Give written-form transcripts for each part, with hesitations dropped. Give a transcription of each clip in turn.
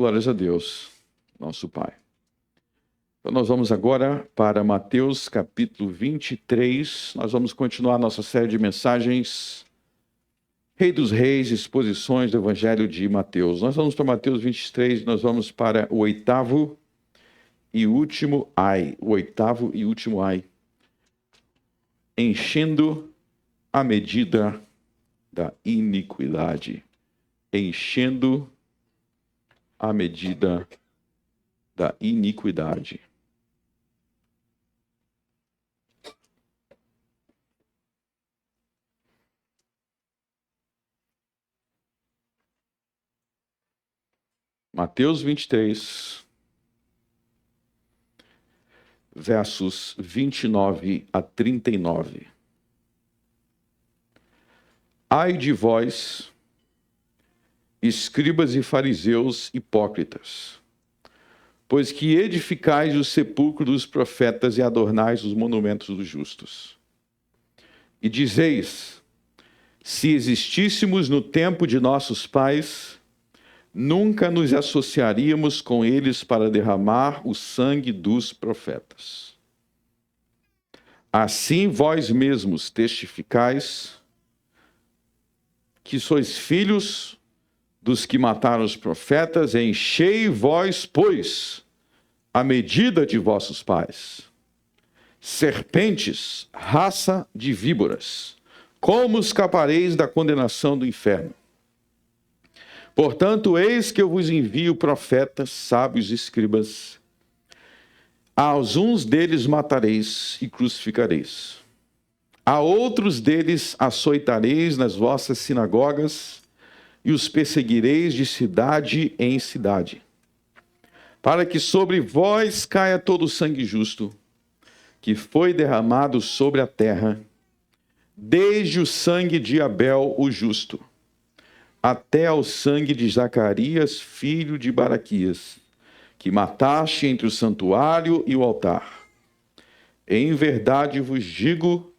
Glórias a Deus, nosso Pai. Então nós vamos agora para Mateus capítulo 23. Nós vamos continuar nossa série de mensagens Rei dos Reis, exposições do Evangelho de Mateus. Nós vamos para Mateus 23, nós vamos para o oitavo e último ai. O oitavo e último ai. Enchendo a medida da iniquidade. Enchendo a medida da iniquidade. Mateus 23, versos 29 a 39. Ai de vós, escribas e fariseus hipócritas, pois que edificais o sepulcro dos profetas e adornais os monumentos dos justos. E dizeis, se existíssemos no tempo de nossos pais, nunca nos associaríamos com eles para derramar o sangue dos profetas. Assim vós mesmos testificais que sois filhos dos que mataram os profetas, enchei vós, pois, a medida de vossos pais. Serpentes, raça de víboras, como escapareis da condenação do inferno? Portanto, eis que eu vos envio profetas, sábios e escribas. Aos uns deles matareis e crucificareis. A outros deles açoitareis nas vossas sinagogas e os perseguireis de cidade em cidade, para que sobre vós caia todo o sangue justo, que foi derramado sobre a terra, desde o sangue de Abel, o justo, até ao sangue de Zacarias, filho de Baraquias, que mataste entre o santuário e o altar. Em verdade vos digo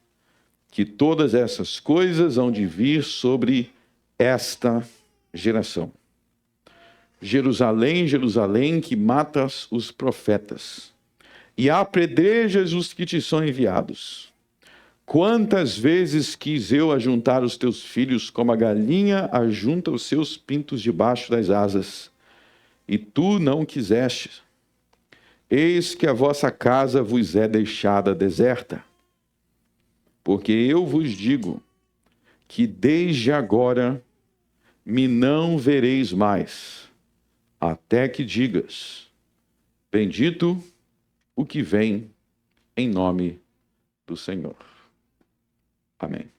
que todas essas coisas hão de vir sobre esta geração. Jerusalém, Jerusalém, que matas os profetas e apedrejas os que te são enviados. Quantas vezes quis eu ajuntar os teus filhos como a galinha ajunta os seus pintos debaixo das asas, e tu não quiseste. Eis que a vossa casa vos é deixada deserta. Porque eu vos digo que desde agora me não vereis mais, até que digas, bendito o que vem em nome do Senhor. Amém.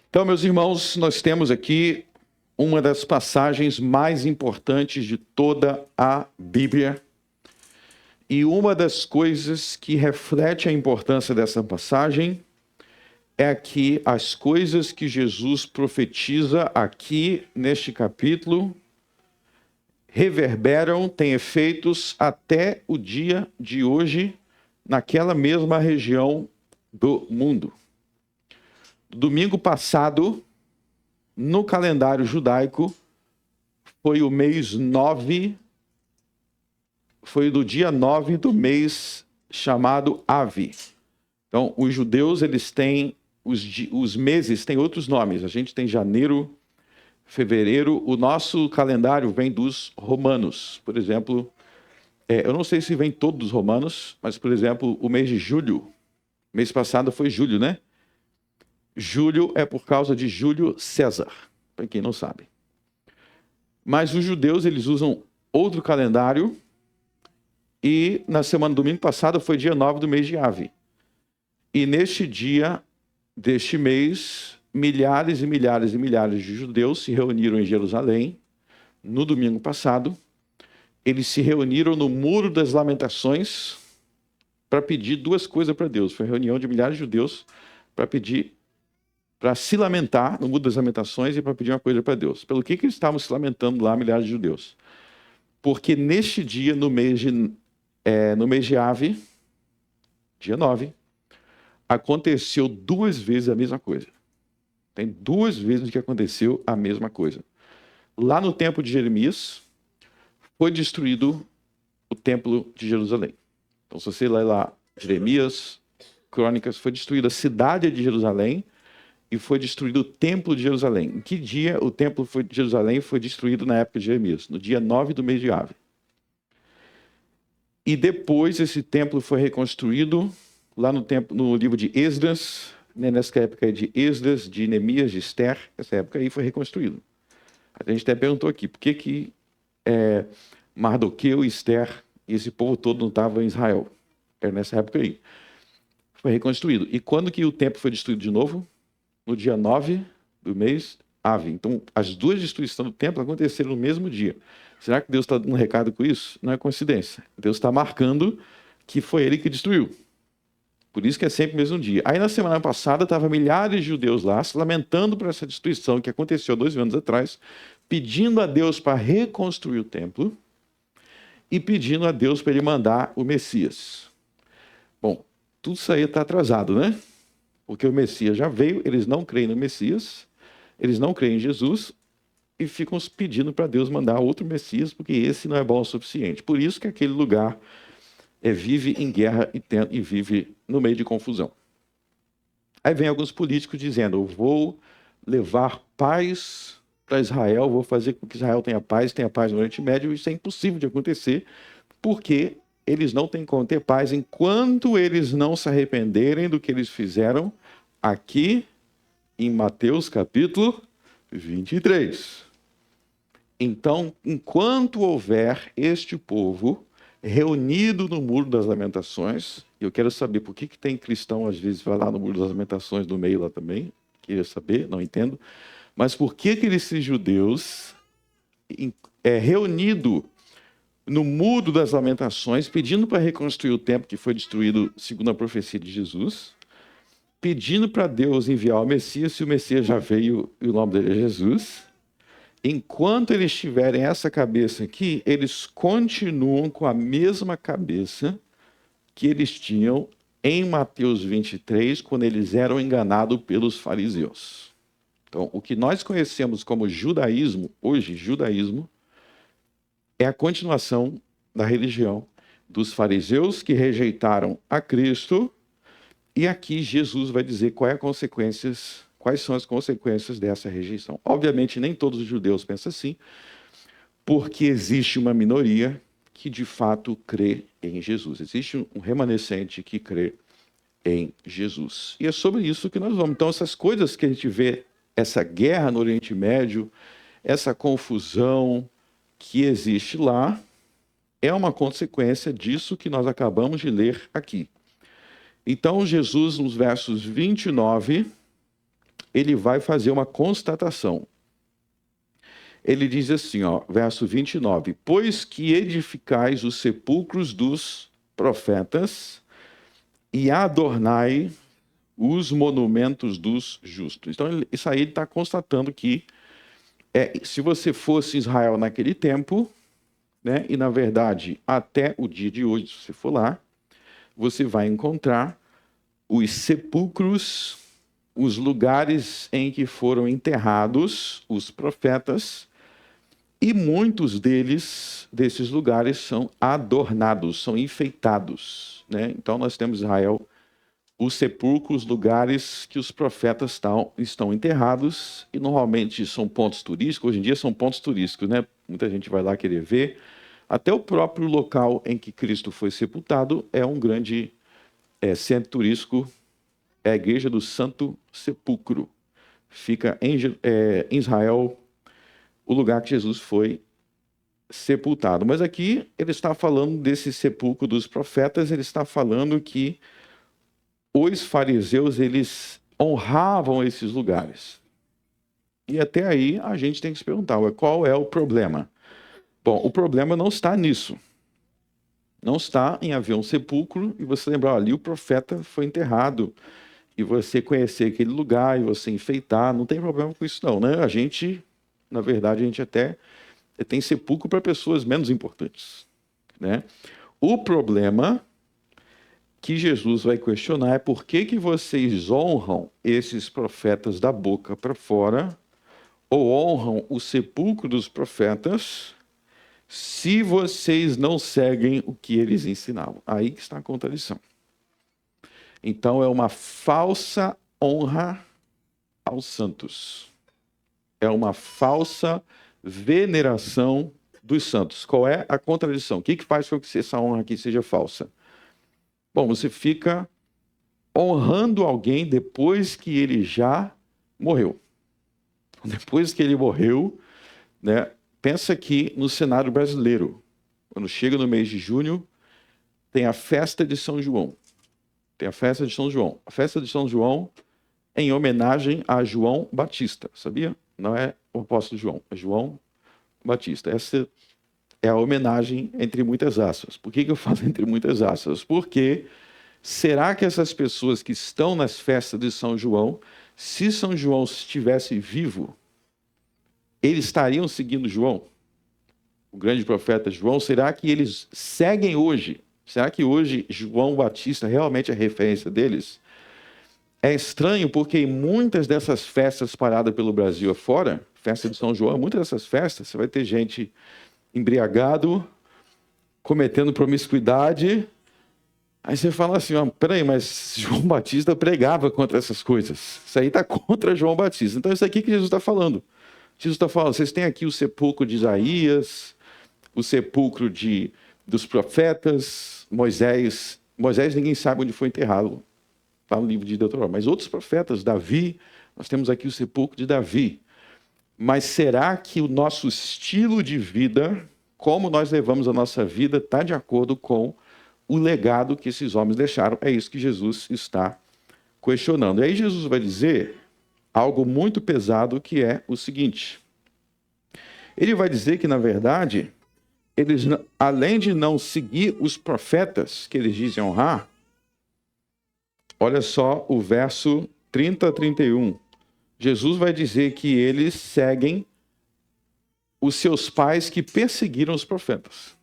Então, meus irmãos, nós temos aqui uma das passagens mais importantes de toda a Bíblia. E uma das coisas que reflete a importância dessa passagem é que as coisas que Jesus profetiza aqui neste capítulo reverberam, têm efeitos até o dia de hoje, naquela mesma região do mundo. Domingo passado, no calendário judaico, foi o mês 9, foi do dia 9 do mês chamado Avi. Então, os judeus, eles têm, os meses têm outros nomes. A gente tem janeiro, fevereiro. O nosso calendário vem dos romanos. Por exemplo, eu não sei se vem todos dos romanos, mas, por exemplo, o mês de julho, mês passado foi julho, né? Julho é por causa de Júlio César, para quem não sabe. Mas os judeus, eles usam outro calendário, e na semana do domingo passado foi dia 9 do mês de Avi. E neste dia deste mês, milhares e milhares e milhares de judeus se reuniram em Jerusalém no domingo passado. Eles se reuniram no Muro das Lamentações para pedir duas coisas para Deus. Foi uma reunião de milhares de judeus para se lamentar no Muro das Lamentações e para pedir uma coisa para Deus. Pelo que eles estavam se lamentando lá, milhares de judeus? Porque neste dia, no mês de Avi, dia 9, aconteceu duas vezes a mesma coisa. Tem duas vezes que aconteceu a mesma coisa. lá no tempo de Jeremias, foi destruído o templo de Jerusalém. Então, se você ler lá Jeremias, Crônicas, foi destruída a cidade de Jerusalém e foi destruído o templo de Jerusalém. Em que dia o templo de Jerusalém foi destruído na época de Jeremias? No dia 9 do mês de Ave. E depois esse templo foi reconstruído lá no livro de Esdras, né, nessa época de Esdras, de Neemias, de Esther, essa época aí foi reconstruído. A gente até perguntou aqui, por que Mardoqueu, Esther e esse povo todo não estavam em Israel? Era nessa época aí. Foi reconstruído. E quando que o templo foi destruído de novo? No dia 9 do mês Ave. Então, as duas destruições do templo aconteceram no mesmo dia. Será que Deus está dando um recado com isso? Não é coincidência. Deus está marcando que foi ele que destruiu. Por isso que é sempre o mesmo dia. Aí na semana passada, estavam milhares de judeus lá, se lamentando por essa destruição que aconteceu 2 anos atrás, pedindo a Deus para reconstruir o templo e pedindo a Deus para ele mandar o Messias. Bom, tudo isso aí está atrasado, né? Porque o Messias já veio, eles não creem no Messias, eles não creem em Jesus e ficam pedindo para Deus mandar outro Messias, porque esse não é bom o suficiente. Por isso que aquele lugar vive em guerra e vive no meio de confusão. Aí vem alguns políticos dizendo, eu vou levar paz para Israel, vou fazer com que Israel tenha paz no Oriente Médio. Isso é impossível de acontecer, porque eles não têm como ter paz enquanto eles não se arrependerem do que eles fizeram aqui em Mateus capítulo 23. Então, enquanto houver este povo reunido no Muro das Lamentações, eu quero saber por que tem cristão, às vezes, vai lá no Muro das Lamentações, no meio lá também, queria saber, não entendo, mas por que esses judeus reunidos no Muro das Lamentações, pedindo para reconstruir o templo que foi destruído segundo a profecia de Jesus, pedindo para Deus enviar o Messias, se o Messias já veio e o nome dele é Jesus, enquanto eles tiverem essa cabeça aqui, eles continuam com a mesma cabeça que eles tinham em Mateus 23, quando eles eram enganados pelos fariseus. Então, o que nós conhecemos como judaísmo, hoje, judaísmo, é a continuação da religião dos fariseus que rejeitaram a Cristo, e aqui Jesus vai dizer quais são as consequências dessa rejeição. Obviamente, nem todos os judeus pensam assim, porque existe uma minoria que de fato crê em Jesus. Existe um remanescente que crê em Jesus. E é sobre isso que nós vamos. Então, essas coisas que a gente vê, essa guerra no Oriente Médio, essa confusão que existe lá, é uma consequência disso que nós acabamos de ler aqui. Então, Jesus, nos versos 29, ele vai fazer uma constatação. Ele diz assim, verso 29, pois que edificais os sepulcros dos profetas e adornai os monumentos dos justos. Então, isso aí ele está constatando que se você fosse Israel naquele tempo, né, e na verdade até o dia de hoje, se você for lá, você vai encontrar os sepulcros, os lugares em que foram enterrados os profetas, e muitos desses lugares são adornados, são enfeitados, né? Então nós temos em Israel os sepulcros, lugares que os profetas estão enterrados, e normalmente são pontos turísticos. Hoje em dia são pontos turísticos, né? Muita gente vai lá querer ver. Até o próprio local em que Cristo foi sepultado é um grande centro turístico, é a Igreja do Santo Sepulcro. Fica em Israel, o lugar que Jesus foi sepultado. Mas aqui ele está falando desse sepulcro dos profetas, ele está falando que os fariseus, eles honravam esses lugares. E até aí a gente tem que se perguntar, qual é o problema? Bom, o problema não está nisso. Não está em haver um sepulcro e você lembrar, ali o profeta foi enterrado, e você conhecer aquele lugar e você enfeitar, não tem problema com isso não, né? A gente, na verdade, a gente até tem sepulcro para pessoas menos importantes, né? O problema que Jesus vai questionar é por que vocês honram esses profetas da boca para fora, ou honram o sepulcro dos profetas, se vocês não seguem o que eles ensinavam. Aí que está a contradição. Então é uma falsa honra aos santos. É uma falsa veneração dos santos. Qual é a contradição? O que faz com que essa honra aqui seja falsa? Bom, você fica honrando alguém depois que ele já morreu. Depois que ele morreu, né? Pensa aqui no cenário brasileiro. Quando chega no mês de junho, tem a festa de São João. Tem a festa de São João. A festa de São João é em homenagem a João Batista, sabia? Não é o apóstolo João, é João Batista. Essa é a homenagem entre muitas aspas. Por que eu falo entre muitas aspas? Porque será que essas pessoas que estão nas festas de São João, se São João estivesse vivo, eles estariam seguindo João? O grande profeta João, será que eles seguem hoje? Será que hoje João Batista realmente é a referência deles? É estranho porque em muitas dessas festas paradas pelo Brasil afora, festa de São João, muitas dessas festas, você vai ter gente embriagado, cometendo promiscuidade. Aí você fala assim, peraí, mas João Batista pregava contra essas coisas. Isso aí está contra João Batista. Então, isso aqui que Jesus está falando. Jesus está falando, vocês têm aqui o sepulcro de Isaías, o sepulcro dos profetas, Moisés. Moisés ninguém sabe onde foi enterrado. Está no livro de Deuteronômio. Mas outros profetas, Davi, nós temos aqui o sepulcro de Davi. Mas será que o nosso estilo de vida, como nós levamos a nossa vida, está de acordo com o legado que esses homens deixaram? É isso que Jesus está questionando. E aí Jesus vai dizer algo muito pesado, que é o seguinte. Ele vai dizer que, na verdade, eles, além de não seguir os profetas que eles dizem honrar, olha só o verso 30 a 31. Jesus vai dizer que eles seguem os seus pais que perseguiram os profetas.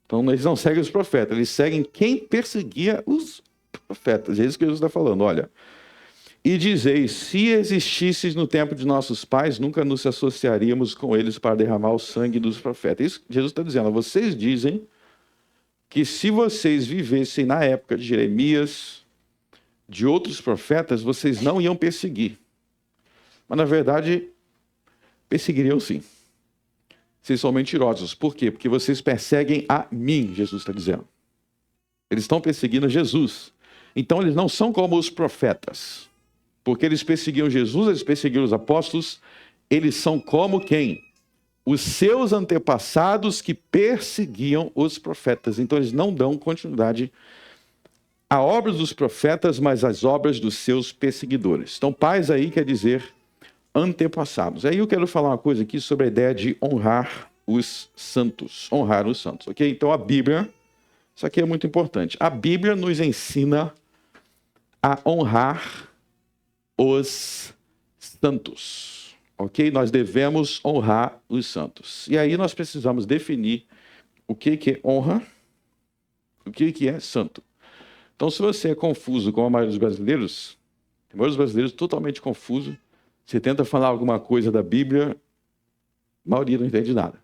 Então, eles não seguem os profetas, eles seguem quem perseguia os profetas. É isso que Jesus está falando, olha. E dizeis, se existisses no tempo de nossos pais, nunca nos associaríamos com eles para derramar o sangue dos profetas. Isso Jesus está dizendo, vocês dizem que se vocês vivessem na época de Jeremias, de outros profetas, vocês não iam perseguir. Mas, na verdade, perseguiriam sim. Vocês são mentirosos. Por quê? Porque vocês perseguem a mim, Jesus está dizendo. Eles estão perseguindo Jesus. Então, eles não são como os profetas. Porque eles perseguiam Jesus, eles perseguiam os apóstolos. Eles são como quem? Os seus antepassados que perseguiam os profetas. Então, eles não dão continuidade à obra dos profetas, mas às obras dos seus perseguidores. Então, pais aí quer dizer antepassados. Aí eu quero falar uma coisa aqui sobre a ideia de honrar os santos. Honrar os santos, ok? Então, a Bíblia, isso aqui é muito importante. A Bíblia nos ensina a honrar os santos, ok? Nós devemos honrar os santos. E aí nós precisamos definir o que é honra, o que é santo. Então, se você é confuso com a maioria dos brasileiros, a maioria dos brasileiros totalmente confuso, você tenta falar alguma coisa da Bíblia, a maioria não entende nada.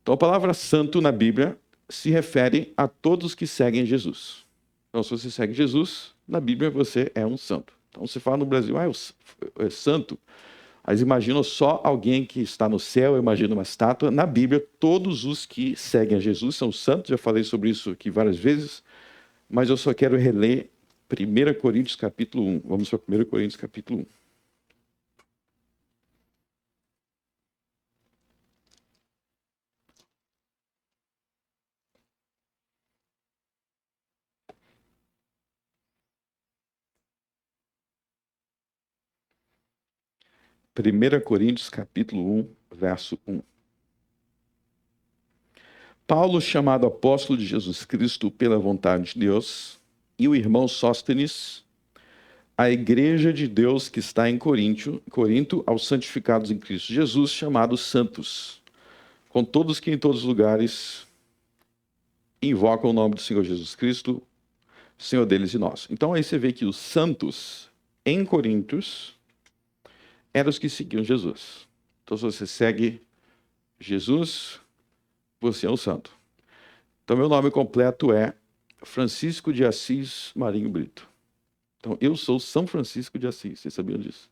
Então, a palavra santo na Bíblia se refere a todos que seguem Jesus. Então, se você segue Jesus, na Bíblia você é um santo. Então, você fala no Brasil, é santo. Mas imagina só alguém que está no céu, imagina uma estátua. Na Bíblia, todos os que seguem a Jesus são santos. Já falei sobre isso aqui várias vezes. Mas eu só quero reler 1 Coríntios capítulo 1. Vamos para 1 Coríntios capítulo 1. Primeira Coríntios capítulo 1, verso 1. Paulo, chamado apóstolo de Jesus Cristo pela vontade de Deus, e o irmão Sóstenes, a igreja de Deus que está em Corinto, aos santificados em Cristo Jesus, chamados santos, com todos que em todos os lugares invocam o nome do Senhor Jesus Cristo, Senhor deles e nós. Então aí você vê que os santos em Coríntios eram os que seguiam Jesus. Então, se você segue Jesus, você é um santo. Então, meu nome completo é Francisco de Assis Marinho Brito. Então, eu sou São Francisco de Assis, vocês sabiam disso?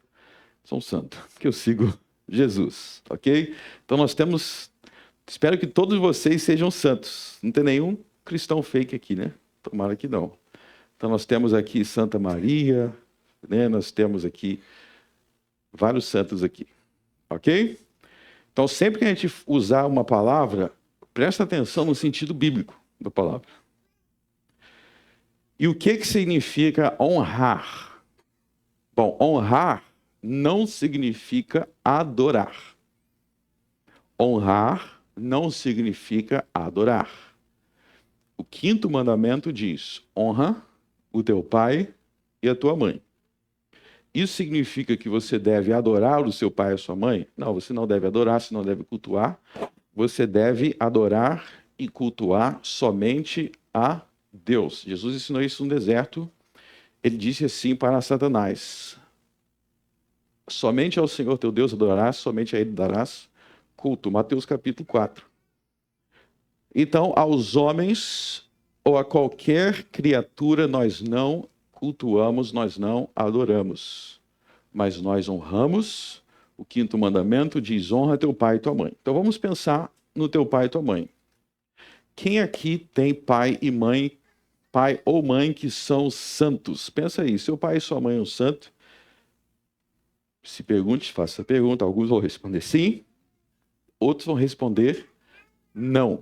Sou um santo, porque eu sigo Jesus, ok? Então, nós temos... Espero que todos vocês sejam santos. Não tem nenhum cristão fake aqui, né? Tomara que não. Então, nós temos aqui Santa Maria, né? Nós temos aqui vários santos aqui, ok? Então, sempre que a gente usar uma palavra, presta atenção no sentido bíblico da palavra. E o que significa honrar? Bom, honrar não significa adorar. Honrar não significa adorar. O 5º mandamento diz: honra o teu pai e a tua mãe. Isso significa que você deve adorar o seu pai e a sua mãe? Não, você não deve adorar, você não deve cultuar. Você deve adorar e cultuar somente a Deus. Jesus ensinou isso no deserto. Ele disse assim para Satanás: somente ao Senhor teu Deus adorarás, somente a Ele darás culto. Mateus capítulo 4. Então, aos homens ou a qualquer criatura nós não cultuamos, nós não adoramos. Mas nós honramos. O 5º mandamento diz: honra teu pai e tua mãe. Então vamos pensar no teu pai e tua mãe. Quem aqui tem pai e mãe, pai ou mãe que são santos? Pensa aí, seu pai e sua mãe é um santo? Se pergunte, faça a pergunta. Alguns vão responder sim, outros vão responder não.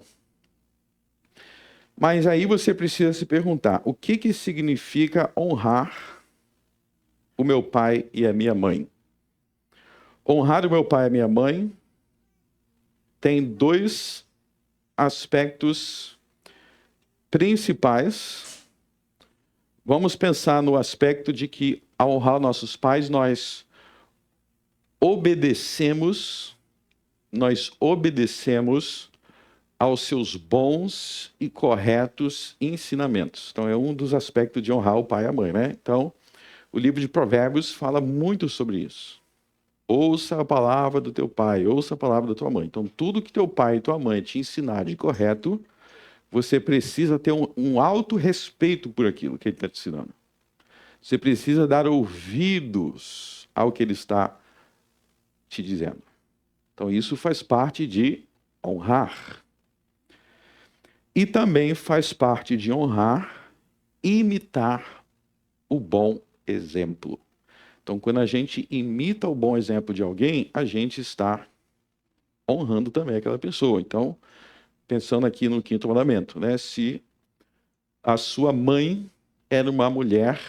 Mas aí você precisa se perguntar: o que significa honrar o meu pai e a minha mãe? Honrar o meu pai e a minha mãe tem 2 aspectos principais. Vamos pensar no aspecto de que, ao honrar nossos pais, nós obedecemos aos seus bons e corretos ensinamentos. Então, é um dos aspectos de honrar o pai e a mãe, né? Então, o livro de Provérbios fala muito sobre isso. Ouça a palavra do teu pai, ouça a palavra da tua mãe. Então, tudo que teu pai e tua mãe te ensinar de correto, você precisa ter um alto respeito por aquilo que ele está te ensinando. Você precisa dar ouvidos ao que ele está te dizendo. Então, isso faz parte de honrar. E também faz parte de honrar imitar o bom exemplo. Então, quando a gente imita o bom exemplo de alguém, a gente está honrando também aquela pessoa. Então, pensando aqui no 5º mandamento, né? Se a sua mãe era uma mulher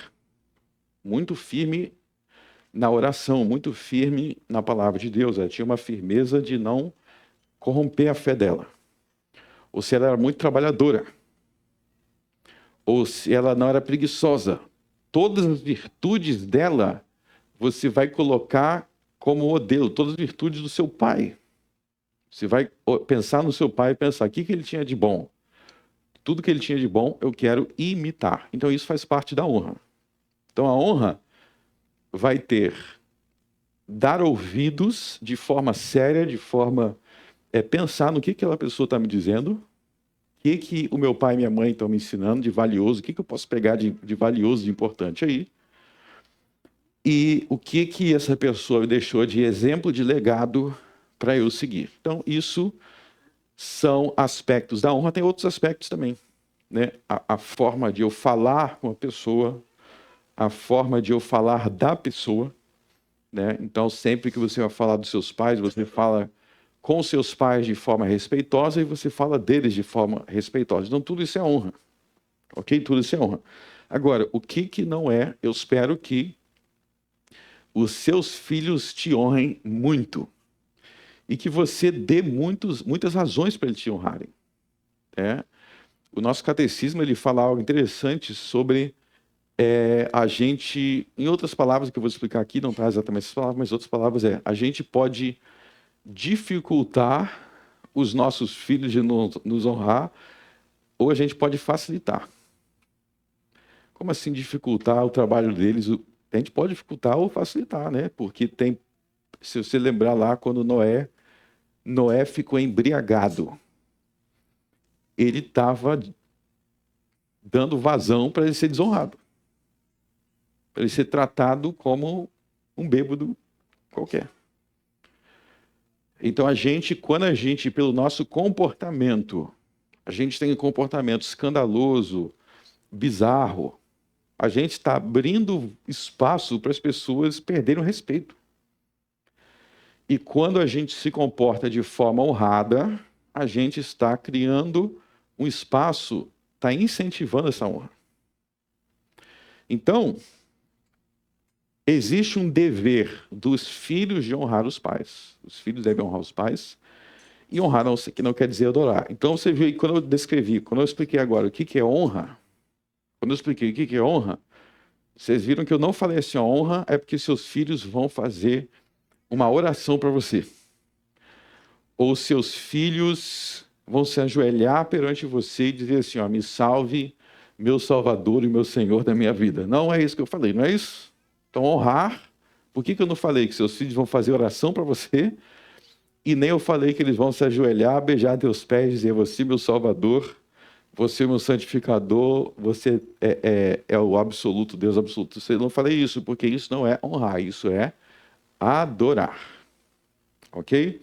muito firme na oração, muito firme na palavra de Deus, ela tinha uma firmeza de não corromper a fé dela. Ou se ela era muito trabalhadora, ou se ela não era preguiçosa, todas as virtudes dela você vai colocar como modelo, todas as virtudes do seu pai. Você vai pensar no seu pai e pensar: o que ele tinha de bom? Tudo que ele tinha de bom eu quero imitar. Então isso faz parte da honra. Então a honra vai ter dar ouvidos de forma séria, de forma pensar no que aquela pessoa está me dizendo, o que o meu pai e minha mãe estão me ensinando de valioso, o que eu posso pegar de valioso, de importante aí, e o que essa pessoa me deixou de exemplo, de legado para eu seguir. Então, isso são aspectos da honra. Tem outros aspectos também, né? A forma de eu falar com a pessoa, a forma de eu falar da pessoa, né? Então, sempre que você vai falar dos seus pais, você fala com seus pais de forma respeitosa e você fala deles de forma respeitosa. Então, tudo isso é honra, ok? Tudo isso é honra. Agora, o que não é, eu espero que os seus filhos te honrem muito e que você dê muitas razões para eles te honrarem. O nosso catecismo ele fala algo interessante sobre a gente, em outras palavras que eu vou explicar aqui, não está exatamente essas palavras, mas outras palavras a gente pode dificultar os nossos filhos de nos honrar, ou a gente pode facilitar. Como assim dificultar o trabalho deles? A gente pode dificultar ou facilitar, né? Porque tem se você lembrar lá, quando Noé ficou embriagado. Ele estava dando vazão para ele ser desonrado. Para ele ser tratado como um bêbado qualquer. Então quando a gente, pelo nosso comportamento, a gente tem um comportamento escandaloso, bizarro, a gente está abrindo espaço para as pessoas perderem o respeito. E quando a gente se comporta de forma honrada, a gente está criando um espaço, está incentivando essa honra. Então, existe um dever dos filhos de honrar os pais. Os filhos devem honrar os pais. E honrar não, que não quer dizer adorar. Então, você viu aí, quando eu expliquei agora o que é honra, quando eu expliquei o que é honra, vocês viram que eu não falei assim, a honra é porque seus filhos vão fazer uma oração para você. Ou seus filhos vão se ajoelhar perante você e dizer assim, ó, me salve, meu Salvador e meu Senhor da minha vida. Não é isso que eu falei, não é isso? Então, honrar, por que eu não falei que seus filhos vão fazer oração para você? E nem eu falei que eles vão se ajoelhar, beijar teus pés e dizer, você meu Salvador, você meu santificador, você é o absoluto, Deus absoluto. Eu não falei isso, porque isso não é honrar, isso é adorar. Ok?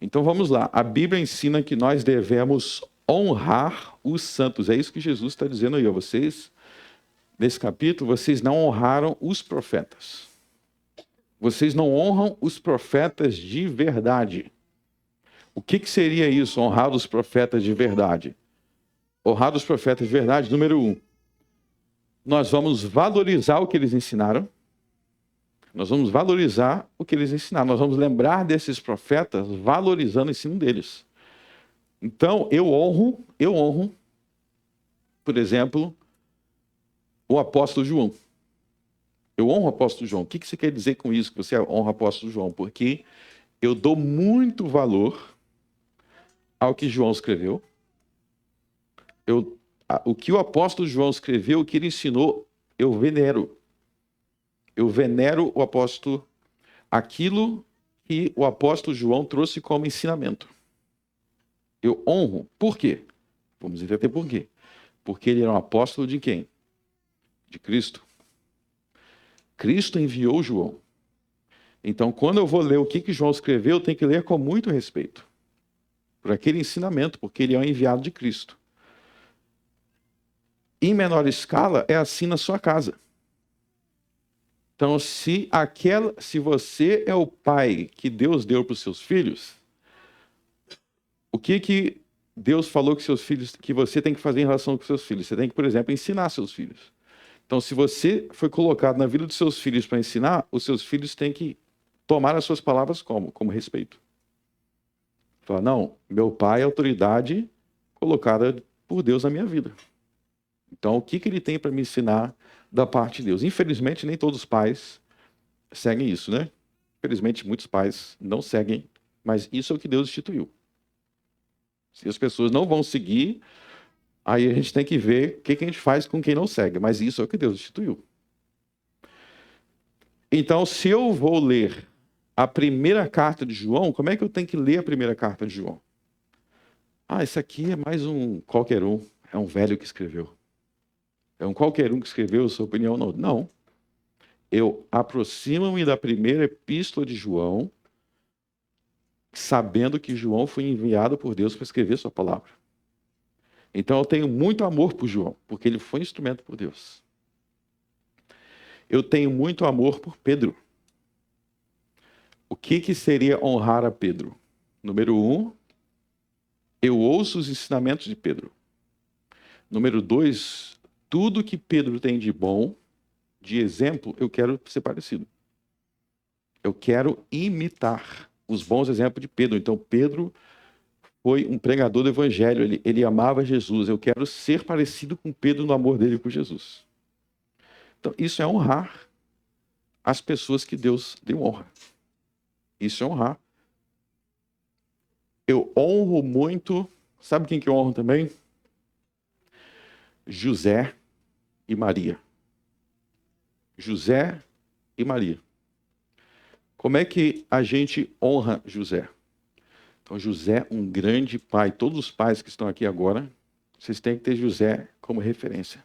Então vamos lá. A Bíblia ensina que nós devemos honrar os santos. É isso que Jesus está dizendo aí a vocês. Nesse capítulo, vocês não honraram os profetas. Vocês não honram os profetas de verdade. O que seria isso, honrar os profetas de verdade? Honrar os profetas de verdade, número 1. Nós vamos valorizar o que eles ensinaram. Nós vamos valorizar o que eles ensinaram. Nós vamos lembrar desses profetas valorizando o ensino deles. Então, eu honro, por exemplo, o apóstolo João. Eu honro o apóstolo João. O que você quer dizer com isso, que você honra o apóstolo João? Porque eu dou muito valor ao que João escreveu. O que o apóstolo João escreveu, o que ele ensinou, eu venero. Eu venero o apóstolo, aquilo que o apóstolo João trouxe como ensinamento. Eu honro. Por quê? Vamos entender por quê. Porque ele era um apóstolo de quem? De Cristo. Cristo enviou João. Então, quando eu vou ler o que João escreveu, eu tenho que ler com muito respeito. Por aquele ensinamento, porque ele é um enviado de Cristo. Em menor escala, é assim na sua casa. Então, se você é o pai que Deus deu para os seus filhos, o que Deus falou que você tem que fazer em relação com seus filhos? Você tem que, por exemplo, ensinar seus filhos. Então, se você foi colocado na vida dos seus filhos para ensinar, os seus filhos têm que tomar as suas palavras como respeito. Falar, não, meu pai é autoridade colocada por Deus na minha vida. Então, o que ele tem para me ensinar da parte de Deus? Infelizmente, nem todos os pais seguem isso, né? Infelizmente, muitos pais não seguem, mas isso é o que Deus instituiu. Se as pessoas não vão seguir, aí a gente tem que ver o que a gente faz com quem não segue, mas isso é o que Deus instituiu. Então, se eu vou ler a primeira carta de João, como é que eu tenho que ler a primeira carta de João? Esse aqui é mais um qualquer um, é um velho que escreveu. É um qualquer um que escreveu, sua opinião não. Não. Eu aproximo-me da primeira epístola de João, sabendo que João foi enviado por Deus para escrever sua palavra. Então eu tenho muito amor por João, porque ele foi instrumento por Deus. Eu tenho muito amor por Pedro. O que seria honrar a Pedro? Número 1, eu ouço os ensinamentos de Pedro. Número 2, tudo que Pedro tem de bom, de exemplo, eu quero ser parecido. Eu quero imitar os bons exemplos de Pedro. Então, Pedro foi um pregador do evangelho, ele amava Jesus. Eu quero ser parecido com Pedro no amor dele por Jesus. Então, isso é honrar as pessoas que Deus deu honra. Isso é honrar. Eu honro muito, sabe quem que eu honro também? José e Maria. José e Maria. Como é que a gente honra José? Então, José, um grande pai. Todos os pais que estão aqui agora, vocês têm que ter José como referência.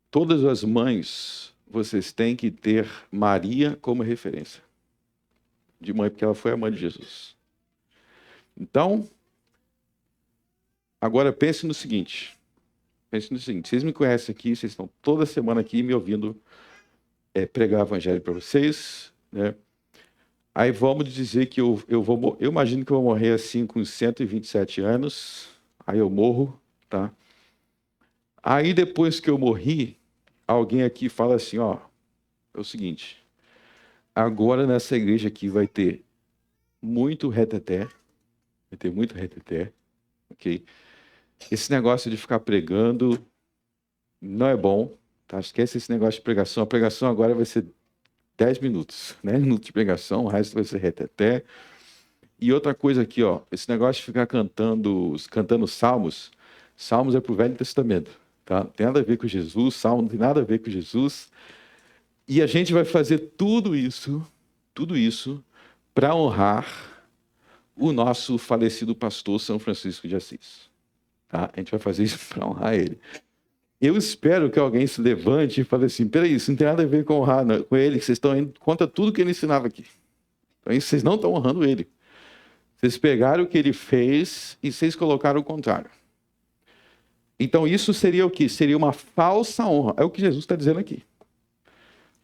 Todas as mães, vocês têm que ter Maria como referência. De mãe, porque ela foi a mãe de Jesus. Então, agora pense no seguinte. Vocês me conhecem aqui, vocês estão toda semana aqui me ouvindo pregar o evangelho para vocês, né? Aí vamos dizer que eu imagino que eu vou morrer assim com 127 anos, aí eu morro, tá? Aí depois que eu morri, alguém aqui fala assim, ó, é o seguinte, agora nessa igreja aqui vai ter muito reteté, ok? Esse negócio de ficar pregando não é bom, tá? Esquece esse negócio de pregação. A pregação agora vai ser 10 minutos, né? Minutos de pregação, o resto vai ser reteté. E outra coisa aqui, ó, esse negócio de ficar cantando salmos é pro Velho Testamento, tá? Não tem nada a ver com Jesus, salmo não tem nada a ver com Jesus. E a gente vai fazer tudo isso para honrar o nosso falecido pastor São Francisco de Assis. Tá? A gente vai fazer isso para honrar ele. Eu espero que alguém se levante e fale assim, peraí, isso não tem nada a ver com honrar com ele, que vocês estão indo contra tudo que ele ensinava aqui. Então isso, vocês não estão honrando ele. Vocês pegaram o que ele fez e vocês colocaram o contrário. Então isso seria o quê? Seria uma falsa honra. É o que Jesus está dizendo aqui.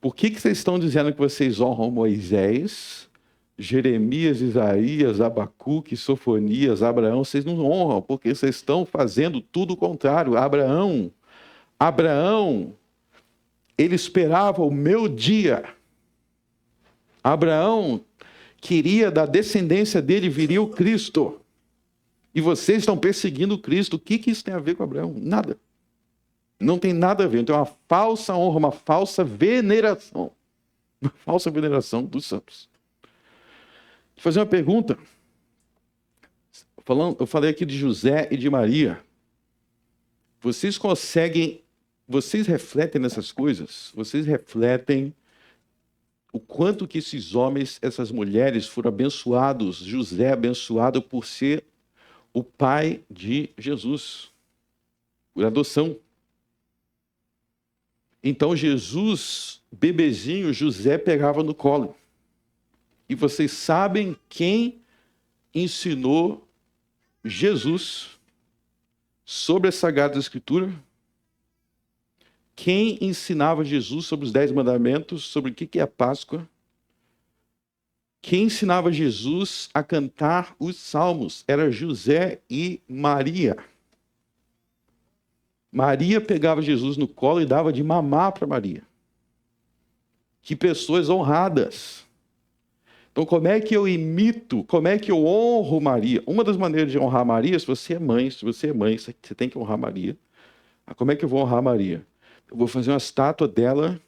Por que vocês estão dizendo que vocês honram Moisés, Jeremias, Isaías, Abacuque, Sofonias, Abraão? Vocês não honram, porque vocês estão fazendo tudo o contrário. Abraão, ele esperava o meu dia. Abraão queria, da descendência dele viria o Cristo. E vocês estão perseguindo o Cristo. O que isso tem a ver com Abraão? Nada. Não tem nada a ver. Então é uma falsa honra, uma falsa veneração. Uma falsa veneração dos santos. Vou fazer uma pergunta. Eu falei aqui de José e de Maria. Vocês refletem nessas coisas? Vocês refletem o quanto que esses homens, essas mulheres foram abençoados, José abençoado por ser o pai de Jesus, por adoção. Então Jesus, bebezinho, José pegava no colo. E vocês sabem quem ensinou Jesus sobre a Sagrada Escritura? Quem ensinava Jesus sobre os 10 mandamentos, sobre o que é a Páscoa? Quem ensinava Jesus a cantar os salmos era José e Maria. Maria pegava Jesus no colo e dava de mamar para Maria. Que pessoas honradas. Então, como é que eu imito, como é que eu honro Maria? Uma das maneiras de honrar Maria, se você é mãe, você tem que honrar Maria. Como é que eu vou honrar Maria? Eu vou fazer uma estátua dela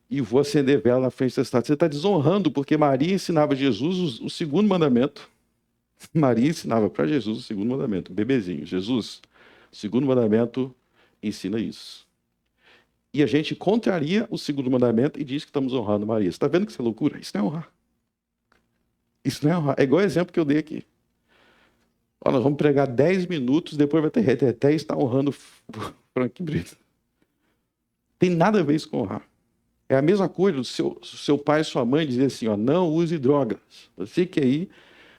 e vou acender vela na frente da estátua. Você está desonrando, porque Maria ensinava a Jesus o segundo mandamento. Maria ensinava para Jesus o segundo mandamento, bebezinho. Jesus, o segundo mandamento ensina isso. E a gente contraria o segundo mandamento e diz que estamos honrando Maria. Você está vendo que isso é loucura? Isso não é honrar. Isso não é honrar. É igual o exemplo que eu dei aqui. Ó, nós vamos pregar 10 minutos, depois vai ter reteté e está honrando Frank Brito. Tem nada a ver isso com honrar. É a mesma coisa do seu pai e sua mãe dizer assim, ó, não use drogas. Você que aí,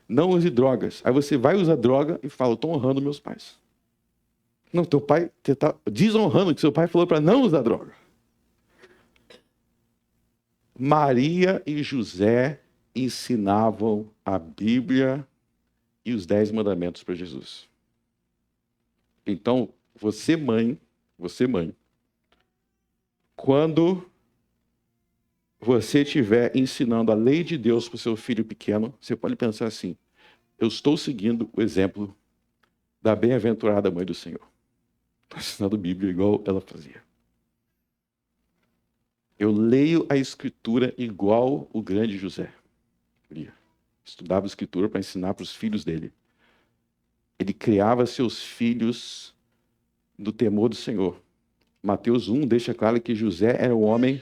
não use drogas. Aí você vai usar droga e fala, estou honrando meus pais. Não, teu pai está desonrando que seu pai falou para não usar droga. Maria e José ensinavam a Bíblia e os 10 mandamentos para Jesus. Então, você mãe, quando você estiver ensinando a lei de Deus para o seu filho pequeno, você pode pensar assim, eu estou seguindo o exemplo da bem-aventurada mãe do Senhor. Estou ensinando a Bíblia igual ela fazia. Eu leio a Escritura igual o grande José. Estudava a Escritura para ensinar para os filhos dele. Ele criava seus filhos no temor do Senhor. Mateus 1 deixa claro que José era um homem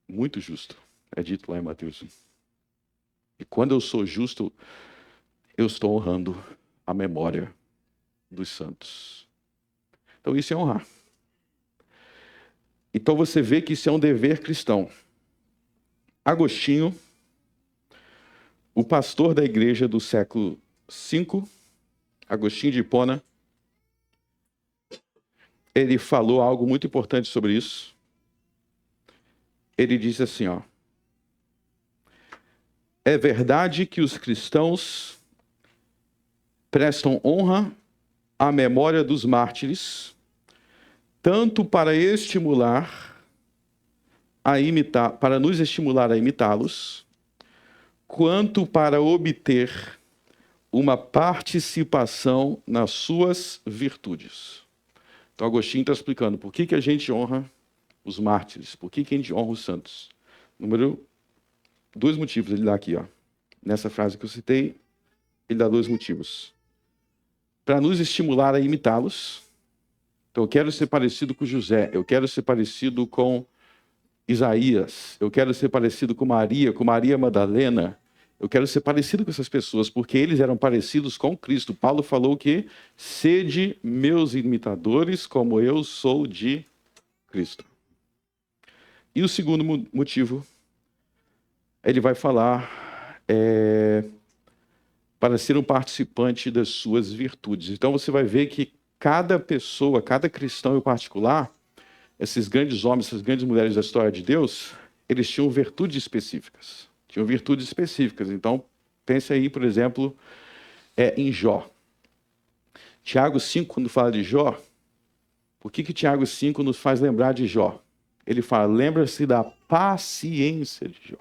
muito justo. É dito lá em Mateus. E quando eu sou justo, eu estou honrando a memória dos santos. Então isso é honrar. Então você vê que isso é um dever cristão. Agostinho, o pastor da igreja do século V, Agostinho de Hipona, ele falou algo muito importante sobre isso. Ele disse assim, ó: é verdade que os cristãos prestam honra à memória dos mártires, tanto para para nos estimular a imitá-los, quanto para obter uma participação nas suas virtudes. Então, Agostinho está explicando por que a gente honra os mártires, por que a gente honra os santos. Dois motivos ele dá aqui, ó. Nessa frase que eu citei, ele dá 2 motivos. Para nos estimular a imitá-los. Então, eu quero ser parecido com José, eu quero ser parecido com Isaías, eu quero ser parecido com Maria Madalena, eu quero ser parecido com essas pessoas, porque eles eram parecidos com Cristo. Paulo falou que sede meus imitadores, como eu sou de Cristo. E o segundo motivo, ele vai falar para ser um participante das suas virtudes. Então você vai ver que cada pessoa, cada cristão em particular, esses grandes homens, essas grandes mulheres da história de Deus, eles tinham virtudes específicas. Então, pense aí, por exemplo, em Jó. Tiago 5, quando fala de Jó, por que Tiago 5 nos faz lembrar de Jó? Ele fala, lembra-se da paciência de Jó.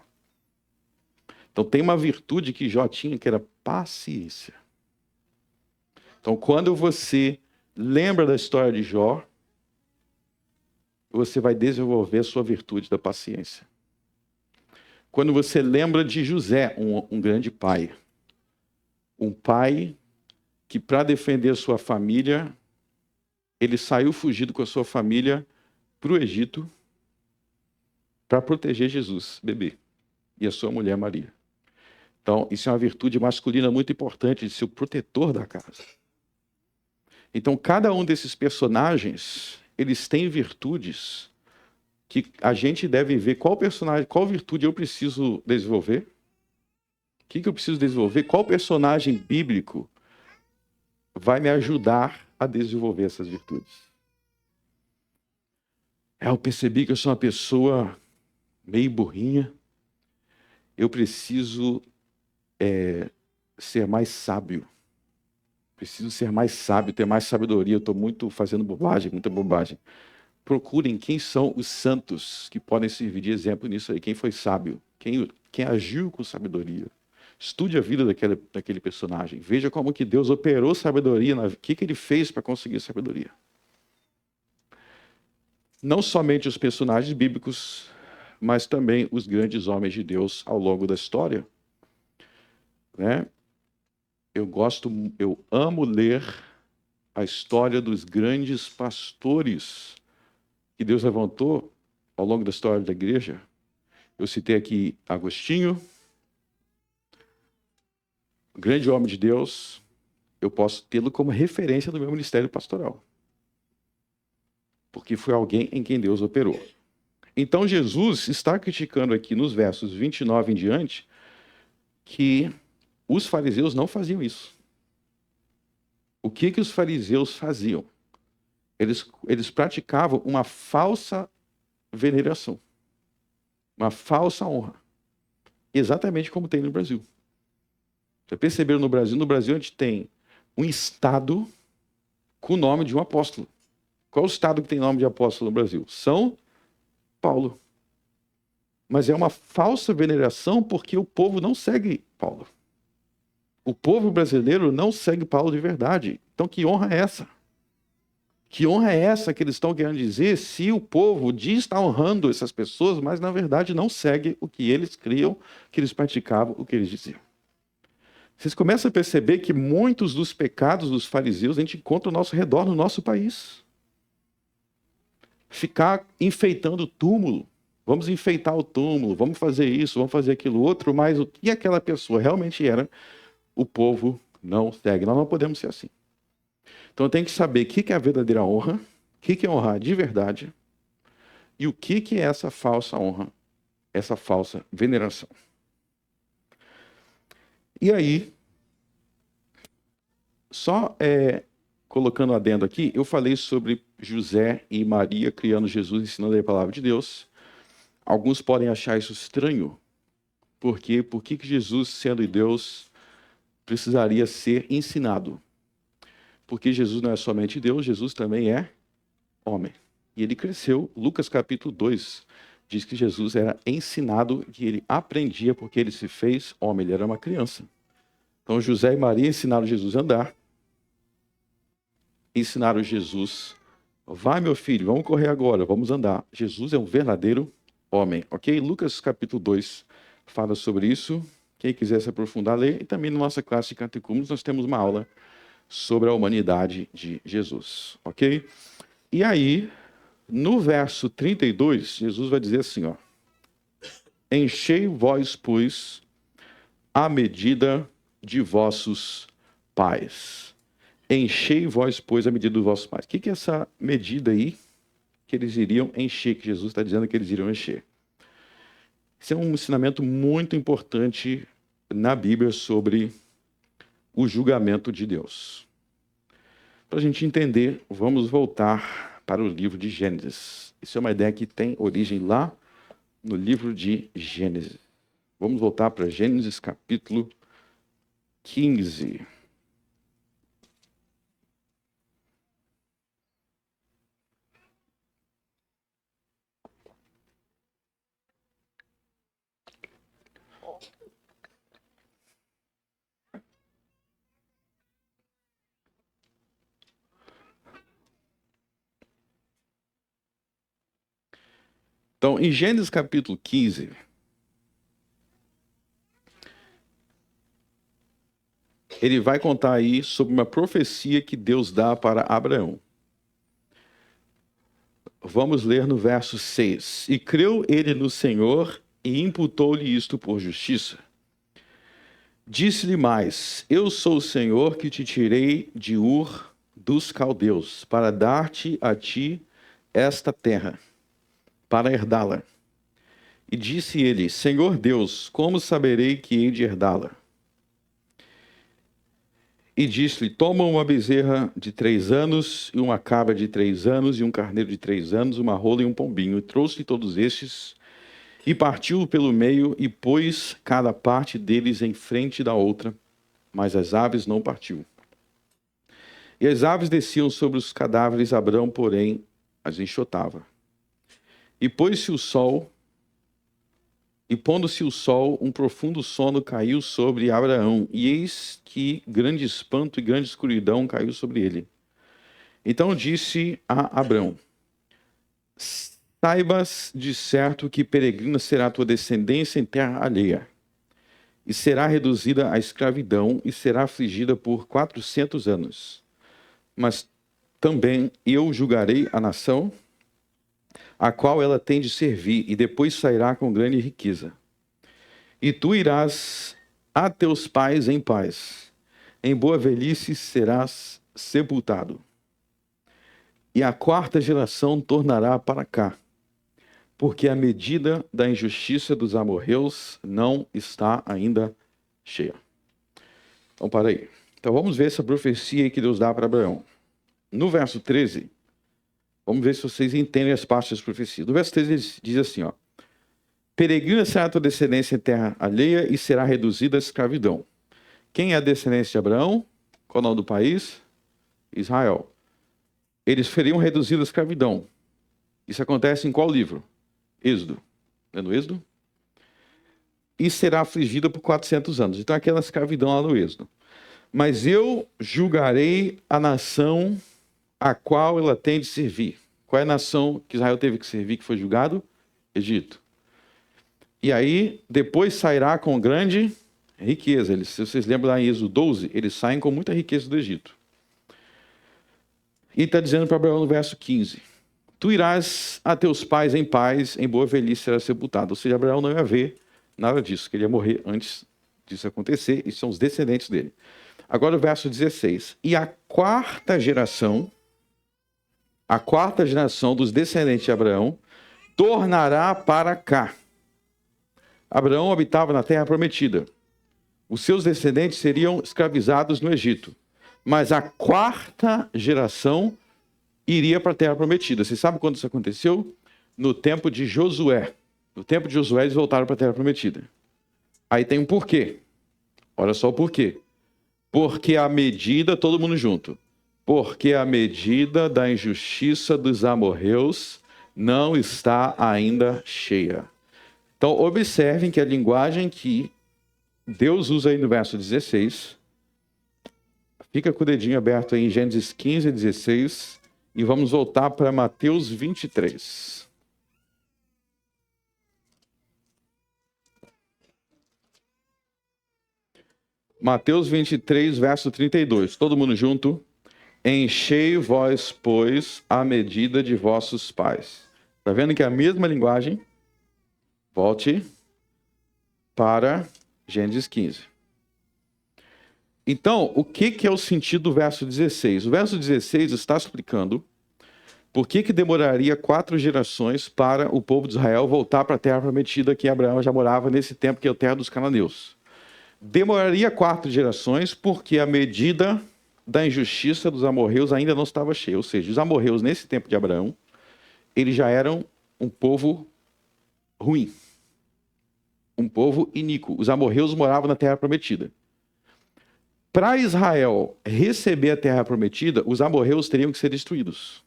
Então, tem uma virtude que Jó tinha, que era paciência. Então, quando você lembra da história de Jó, você vai desenvolver a sua virtude da paciência. Quando você lembra de José, um grande pai, um pai que, para defender a sua família, ele saiu fugido com a sua família para o Egito para proteger Jesus, bebê, e a sua mulher Maria. Então, isso é uma virtude masculina muito importante, de ser o protetor da casa. Então, cada um desses personagens, eles têm virtudes que a gente deve ver qual virtude eu preciso desenvolver, o que eu preciso desenvolver, qual personagem bíblico vai me ajudar a desenvolver essas virtudes. Eu percebi que eu sou uma pessoa meio burrinha, eu preciso ser mais sábio. Preciso ser mais sábio, ter mais sabedoria. Eu estou fazendo muita bobagem. Procurem quem são os santos que podem servir de exemplo nisso aí. Quem foi sábio, quem agiu com sabedoria. Estude a vida daquele personagem. Veja como que Deus operou sabedoria, o que ele fez para conseguir sabedoria. Não somente os personagens bíblicos, mas também os grandes homens de Deus ao longo da história. Né? Eu amo ler a história dos grandes pastores que Deus levantou ao longo da história da igreja. Eu citei aqui Agostinho, grande homem de Deus. Eu posso tê-lo como referência no meu ministério pastoral, porque foi alguém em quem Deus operou. Então Jesus está criticando aqui nos versos 29 em diante que os fariseus não faziam isso. O que os fariseus faziam? Eles praticavam uma falsa veneração, uma falsa honra, exatamente como tem no Brasil. Você perceberam no Brasil? No Brasil a gente tem um estado com o nome de um apóstolo. Qual o estado que tem nome de apóstolo no Brasil? São Paulo. Mas é uma falsa veneração porque o povo não segue Paulo. O povo brasileiro não segue Paulo de verdade. Então que honra é essa? Que honra é essa que eles estão querendo dizer se o povo diz estar honrando essas pessoas, mas na verdade não segue o que eles criam, que eles praticavam, o que eles diziam. Vocês começam a perceber que muitos dos pecados dos fariseus a gente encontra ao nosso redor no nosso país. Ficar enfeitando túmulo, vamos enfeitar o túmulo, vamos fazer isso, vamos fazer aquilo outro, mas o que aquela pessoa realmente era, o povo não segue. Nós não podemos ser assim. Então tem que saber o que é a verdadeira honra, o que é honrar de verdade e o que é essa falsa honra, essa falsa veneração. E aí, só colocando adendo aqui, eu falei sobre José e Maria criando Jesus, ensinando a palavra de Deus. Alguns podem achar isso estranho. Por quê? Por que Jesus, sendo Deus, precisaria ser ensinado? Porque Jesus não é somente Deus, Jesus também é homem. E ele cresceu. Lucas capítulo 2 diz que Jesus era ensinado, que ele aprendia porque ele se fez homem, ele era uma criança. Então José e Maria ensinaram Jesus a andar. Ensinaram Jesus, vai meu filho, vamos correr agora, vamos andar. Jesus é um verdadeiro homem, ok? Lucas capítulo 2 fala sobre isso. Quem quiser se aprofundar, lê. E também na nossa classe de catecúmenos nós temos uma aula sobre a humanidade de Jesus, ok? E aí, no verso 32, Jesus vai dizer assim, ó: enchei vós, pois, a medida de vossos pais. Enchei vós, pois, a medida dos vossos pais. O que é essa medida aí que eles iriam encher, que Jesus está dizendo que eles iriam encher? Isso é um ensinamento muito importante na Bíblia sobre o julgamento de Deus. Para a gente entender, vamos voltar para o livro de Gênesis. Isso é uma ideia que tem origem lá no livro de Gênesis. Vamos voltar para Gênesis capítulo 15. Então, em Gênesis capítulo 15, ele vai contar aí sobre uma profecia que Deus dá para Abraão. Vamos ler no verso 6. E creu ele no Senhor e imputou-lhe isto por justiça. Disse-lhe mais: eu sou o Senhor que te tirei de Ur dos caldeus, para dar-te a ti esta terra, para herdá-la. E disse ele: Senhor Deus, como saberei que hei de herdá-la? E disse-lhe: toma uma bezerra de 3 anos, e uma cabra de 3 anos, e um carneiro de 3 anos, uma rola e um pombinho. E trouxe todos estes, e partiu pelo meio, e pôs cada parte deles em frente da outra, mas as aves não partiu. E as aves desciam sobre os cadáveres, Abrão, porém, as enxotava. E pôs-se o sol, e pondo-se o sol, um profundo sono caiu sobre Abraão, e eis que grande espanto e grande escuridão caiu sobre ele. Então disse a Abrão: saibas de certo que peregrina será a tua descendência em terra alheia, e será reduzida à escravidão, e será afligida por 400 anos. Mas também eu julgarei a nação a qual ela tem de servir, e depois sairá com grande riqueza. E tu irás a teus pais em paz, em boa velhice serás sepultado. E a 4ª geração tornará para cá, porque a medida da injustiça dos amorreus não está ainda cheia. Então, para aí. Então, vamos ver essa profecia aí que Deus dá para Abraão. No verso 13, vamos ver se vocês entendem as partes das profecias. No verso 13 ele diz assim, ó: peregrina será a tua descendência em terra alheia e será reduzida à escravidão. Quem é a descendência de Abraão? Qual é o nome do país? Israel. Eles seriam reduzidos à escravidão. Isso acontece em qual livro? Êxodo. É no Êxodo? E será afligida por 400 anos. Então, aquela escravidão lá no Êxodo. Mas eu julgarei a nação a qual ela tem de servir. Qual é a nação que Israel teve que servir, que foi julgado? Egito. E aí, depois sairá com grande riqueza. Eles, se vocês lembram lá em Êxodo 12, eles saem com muita riqueza do Egito. E está dizendo para Abraão no verso 15: tu irás a teus pais em paz, em boa velhice serás sepultado. Ou seja, Abraão não ia ver nada disso, que ele ia morrer antes disso acontecer, e são os descendentes dele. Agora o verso 16. E a quarta geração dos descendentes de Abraão, tornará para cá. Abraão habitava na terra prometida. Os seus descendentes seriam escravizados no Egito. Mas a quarta geração iria para a terra prometida. Você sabe quando isso aconteceu? No tempo de Josué. No tempo de Josué, eles voltaram para a terra prometida. Aí tem um porquê. Olha só o porquê. Porque a medida, todo mundo junto. Porque a medida da injustiça dos amorreus não está ainda cheia. Então, observem que a linguagem que Deus usa aí no verso 16, fica com o dedinho aberto aí em Gênesis 15 e 16, e vamos voltar para Mateus 23. Mateus 23, verso 32. Todo mundo junto? Enchei vós, pois, a medida de vossos pais. Está vendo que é a mesma linguagem? Volte para Gênesis 15. Então, o que é o sentido do verso 16? O verso 16 está explicando por que demoraria 4 gerações para o povo de Israel voltar para a terra prometida que Abraão já morava nesse tempo, que é a terra dos cananeus. Demoraria 4 gerações porque a medida da injustiça dos amorreus ainda não estava cheia. Ou seja, os amorreus, nesse tempo de Abraão, eles já eram um povo ruim. Um povo iníquo. Os amorreus moravam na terra prometida. Para Israel receber a terra prometida, os amorreus teriam que ser destruídos.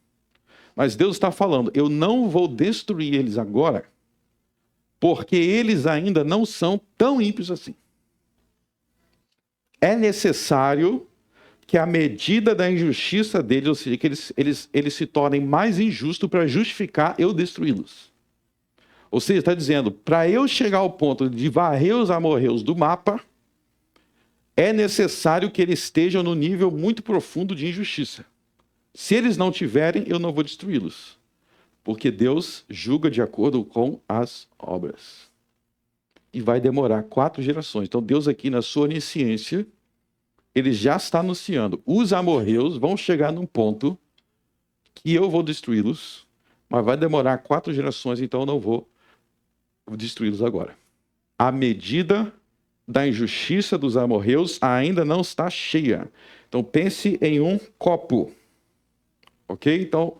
Mas Deus está falando, eu não vou destruir eles agora, porque eles ainda não são tão ímpios assim. É necessário que a medida da injustiça deles, ou seja, que eles se tornem mais injustos para justificar eu destruí-los. Ou seja, está dizendo, para eu chegar ao ponto de varrer os amorreus do mapa, é necessário que eles estejam no nível muito profundo de injustiça. Se eles não tiverem, eu não vou destruí-los. Porque Deus julga de acordo com as obras. E vai demorar 4 gerações. Então Deus aqui na sua onisciência, ele já está anunciando. Os amorreus vão chegar num ponto que eu vou destruí-los, mas vai demorar 4 gerações, então eu não vou destruí-los agora. A medida da injustiça dos amorreus ainda não está cheia. Então pense em um copo. Ok? Então,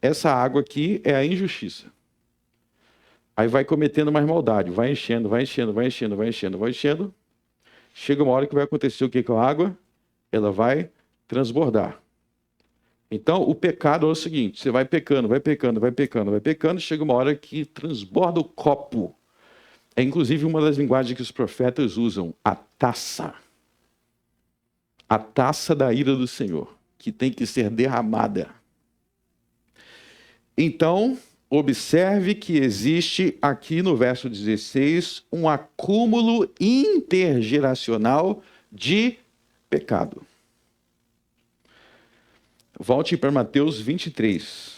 essa água aqui é a injustiça. Aí vai cometendo mais maldade, vai enchendo, vai enchendo, vai enchendo, vai enchendo, vai enchendo. Chega uma hora que vai acontecer o que com a água? Ela vai transbordar. Então, o pecado é o seguinte, você vai pecando, vai pecando, vai pecando, vai pecando, chega uma hora que transborda o copo. É inclusive uma das linguagens que os profetas usam, a taça. A taça da ira do Senhor, que tem que ser derramada. Então, observe que existe aqui no verso 16 um acúmulo intergeracional de pecado. Volte para Mateus 23.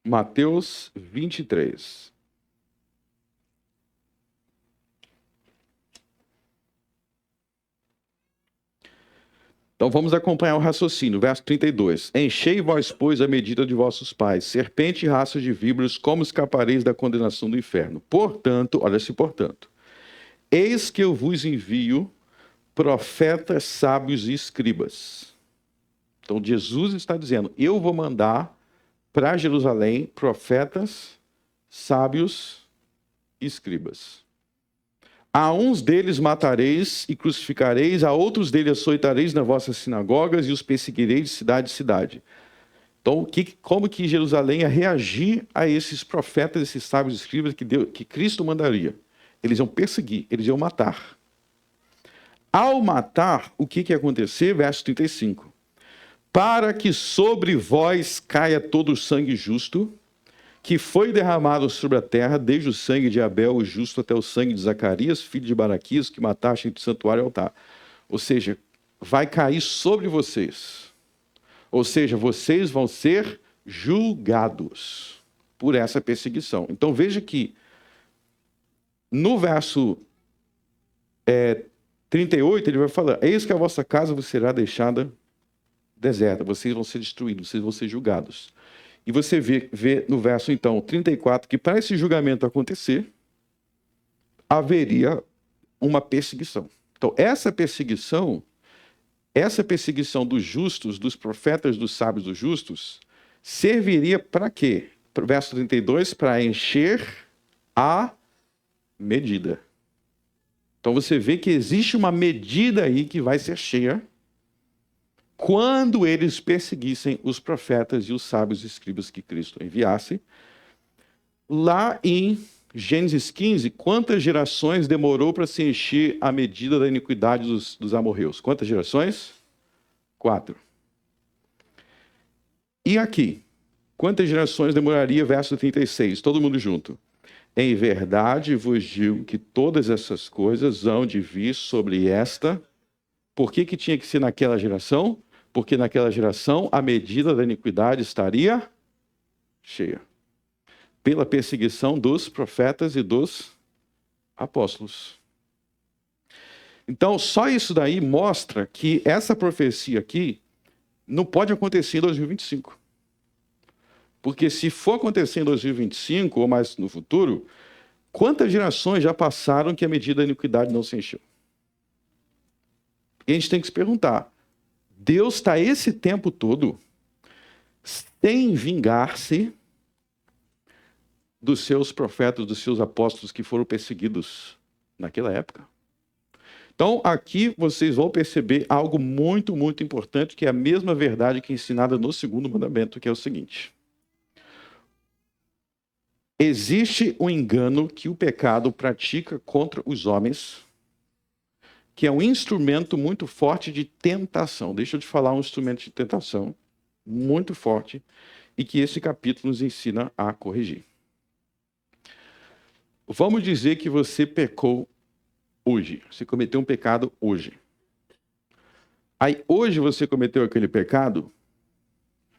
Mateus 23. Então vamos acompanhar o raciocínio, verso 32. Enchei vós, pois, a medida de vossos pais, serpente e raça de víboras, como escapareis da condenação do inferno? Portanto, olha-se, portanto, eis que eu vos envio profetas, sábios e escribas. Então Jesus está dizendo, eu vou mandar para Jerusalém profetas, sábios e escribas. A uns deles matareis e crucificareis, a outros deles açoitareis nas vossas sinagogas e os perseguireis de cidade em cidade. Então, como que Jerusalém ia reagir a esses profetas, esses sábios e escribas que Cristo mandaria? Eles iam perseguir, eles iam matar. Ao matar, o que ia acontecer? Verso 35. Para que sobre vós caia todo o sangue justo, que foi derramado sobre a terra, desde o sangue de Abel, o justo, até o sangue de Zacarias, filho de Baraquias, que mataste entre o santuário e o altar. Ou seja, vai cair sobre vocês. Ou seja, vocês vão ser julgados por essa perseguição. Então veja que no verso 38, ele vai falar: eis que a vossa casa vos será deixada deserta, vocês vão ser destruídos, vocês vão ser julgados. E você vê no verso, então, 34, que para esse julgamento acontecer, haveria uma perseguição. Então, essa perseguição dos justos, dos profetas, dos sábios, dos justos, serviria para quê? Verso 32, para encher a medida. Então, você vê que existe uma medida aí que vai ser cheia quando eles perseguissem os profetas e os sábios escribas que Cristo enviasse. Lá em Gênesis 15, quantas gerações demorou para se encher a medida da iniquidade dos amorreus? Quantas gerações? 4. E aqui, quantas gerações demoraria? Verso 36, todo mundo junto. Em verdade vos digo que todas essas coisas hão de vir sobre esta. Por que tinha que ser naquela geração? Porque naquela geração a medida da iniquidade estaria cheia. Pela perseguição dos profetas e dos apóstolos. Então, só isso daí mostra que essa profecia aqui não pode acontecer em 2025. Porque se for acontecer em 2025 ou mais no futuro, quantas gerações já passaram que a medida da iniquidade não se encheu? E a gente tem que se perguntar, Deus está esse tempo todo sem vingar-se dos seus profetas, dos seus apóstolos que foram perseguidos naquela época? Então, aqui vocês vão perceber algo muito, muito importante, que é a mesma verdade que é ensinada no segundo mandamento, que é o seguinte. Existe um engano que o pecado pratica contra os homens, que é um instrumento muito forte de tentação. Deixa eu te falar um instrumento de tentação muito forte e que esse capítulo nos ensina a corrigir. Vamos dizer que você pecou hoje. Você cometeu um pecado hoje. Aí hoje você cometeu aquele pecado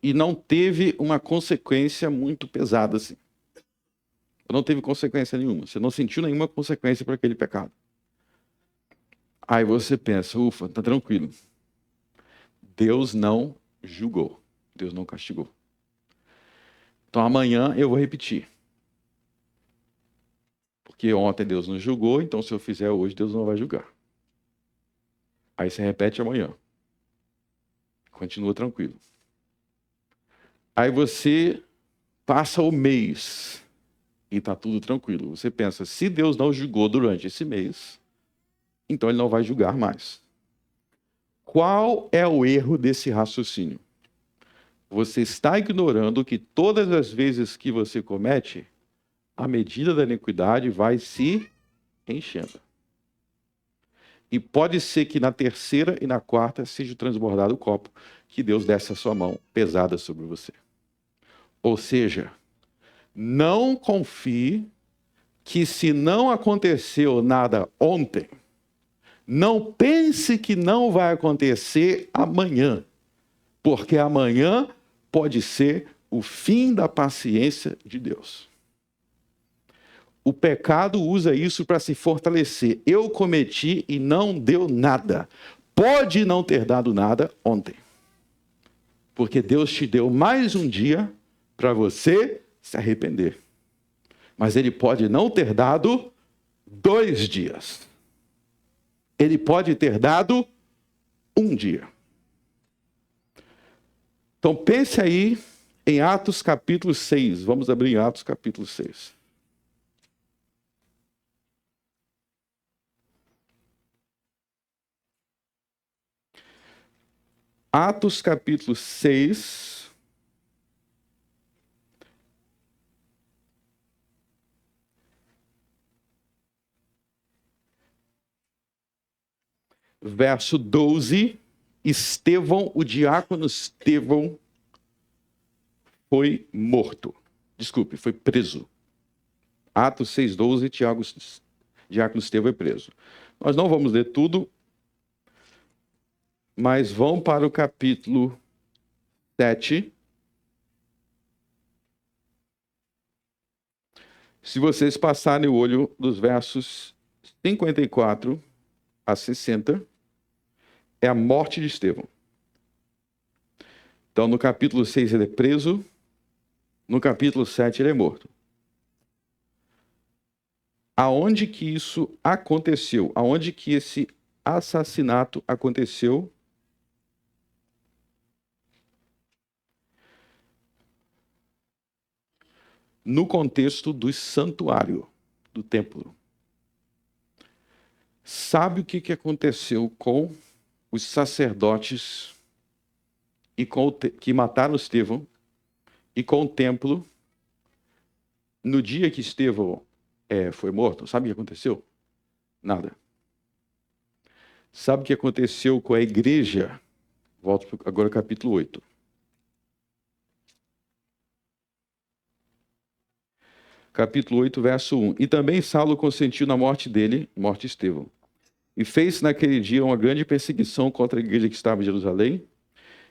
e não teve uma consequência muito pesada assim. Não teve consequência nenhuma. Você não sentiu nenhuma consequência para aquele pecado. Aí você pensa, ufa, tá tranquilo. Deus não julgou. Deus não castigou. Então amanhã eu vou repetir. Porque ontem Deus não julgou, então se eu fizer hoje, Deus não vai julgar. Aí você repete amanhã. Continua tranquilo. Aí você passa o mês e está tudo tranquilo. Você pensa, se Deus não julgou durante esse mês, então ele não vai julgar mais. Qual é o erro desse raciocínio? Você está ignorando que todas as vezes que você comete, a medida da iniquidade vai se enchendo. E pode ser que na terceira e na quarta seja transbordado o copo, que Deus desce a sua mão pesada sobre você. Ou seja, não confie que se não aconteceu nada ontem, não pense que não vai acontecer amanhã, porque amanhã pode ser o fim da paciência de Deus. O pecado usa isso para se fortalecer. Eu cometi e não deu nada. Pode não ter dado nada ontem. Porque Deus te deu mais um dia para você se arrepender. Mas Ele pode não ter dado 2 dias. Ele pode ter dado 1 dia. Então pense aí em Atos capítulo 6. Vamos abrir Atos capítulo 6. Atos capítulo 6. Verso 12. Estevão, o diácono Estevão, foi morto. Desculpe, foi preso. Atos 6:12, diácono Estevão é preso. Nós não vamos ler tudo, mas vão para o capítulo 7. Se vocês passarem o olho dos versos 54 a 60, é a morte de Estevão. Então, no capítulo 6 ele é preso, no capítulo 7 ele é morto. Aonde que isso aconteceu? Aonde que esse assassinato aconteceu? No contexto do santuário, do templo. Sabe o que aconteceu com os sacerdotes e que mataram Estevão e com o templo no dia que Estevão foi morto? Sabe o que aconteceu? Nada. Sabe o que aconteceu com a igreja? Volto agora ao capítulo 8. Capítulo 8, verso 1. E também Saulo consentiu na morte dele, morte de Estevão. E fez naquele dia uma grande perseguição contra a igreja que estava em Jerusalém,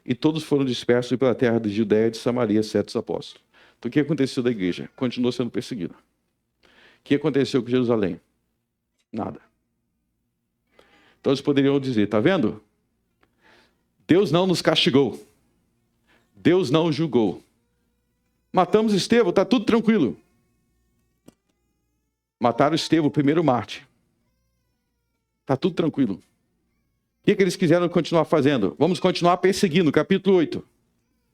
e todos foram dispersos pela terra de Judéia e de Samaria, exceto os apóstolos. Então o que aconteceu da igreja? Continuou sendo perseguida. O que aconteceu com Jerusalém? Nada. Então eles poderiam dizer, tá vendo? Deus não nos castigou. Deus não julgou. Matamos Estevão, está tudo tranquilo. Mataram Estevão, o primeiro mártir. Está tudo tranquilo. O que eles quiseram continuar fazendo? Vamos continuar perseguindo, capítulo 8.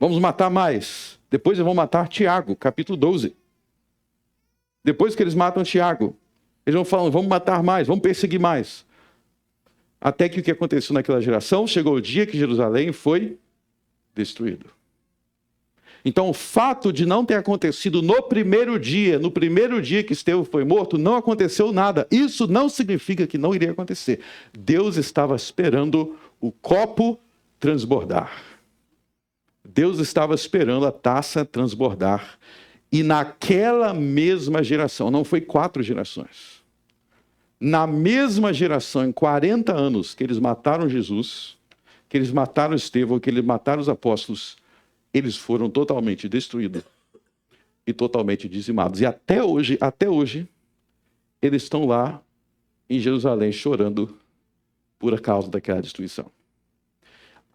Vamos matar mais. Depois eles vão matar Tiago, capítulo 12. Depois que eles matam Tiago, eles vão falando, vamos matar mais, vamos perseguir mais. Até que o que aconteceu naquela geração, chegou o dia que Jerusalém foi destruído. Então, o fato de não ter acontecido no primeiro dia que Estevão foi morto, não aconteceu nada. Isso não significa que não iria acontecer. Deus estava esperando o copo transbordar. Deus estava esperando a taça transbordar. E naquela mesma geração, não foi 4 gerações. Na mesma geração, em 40 anos, que eles mataram Jesus, que eles mataram Estevão, que eles mataram os apóstolos, eles foram totalmente destruídos e totalmente dizimados. E até hoje, eles estão lá em Jerusalém chorando por causa daquela destruição.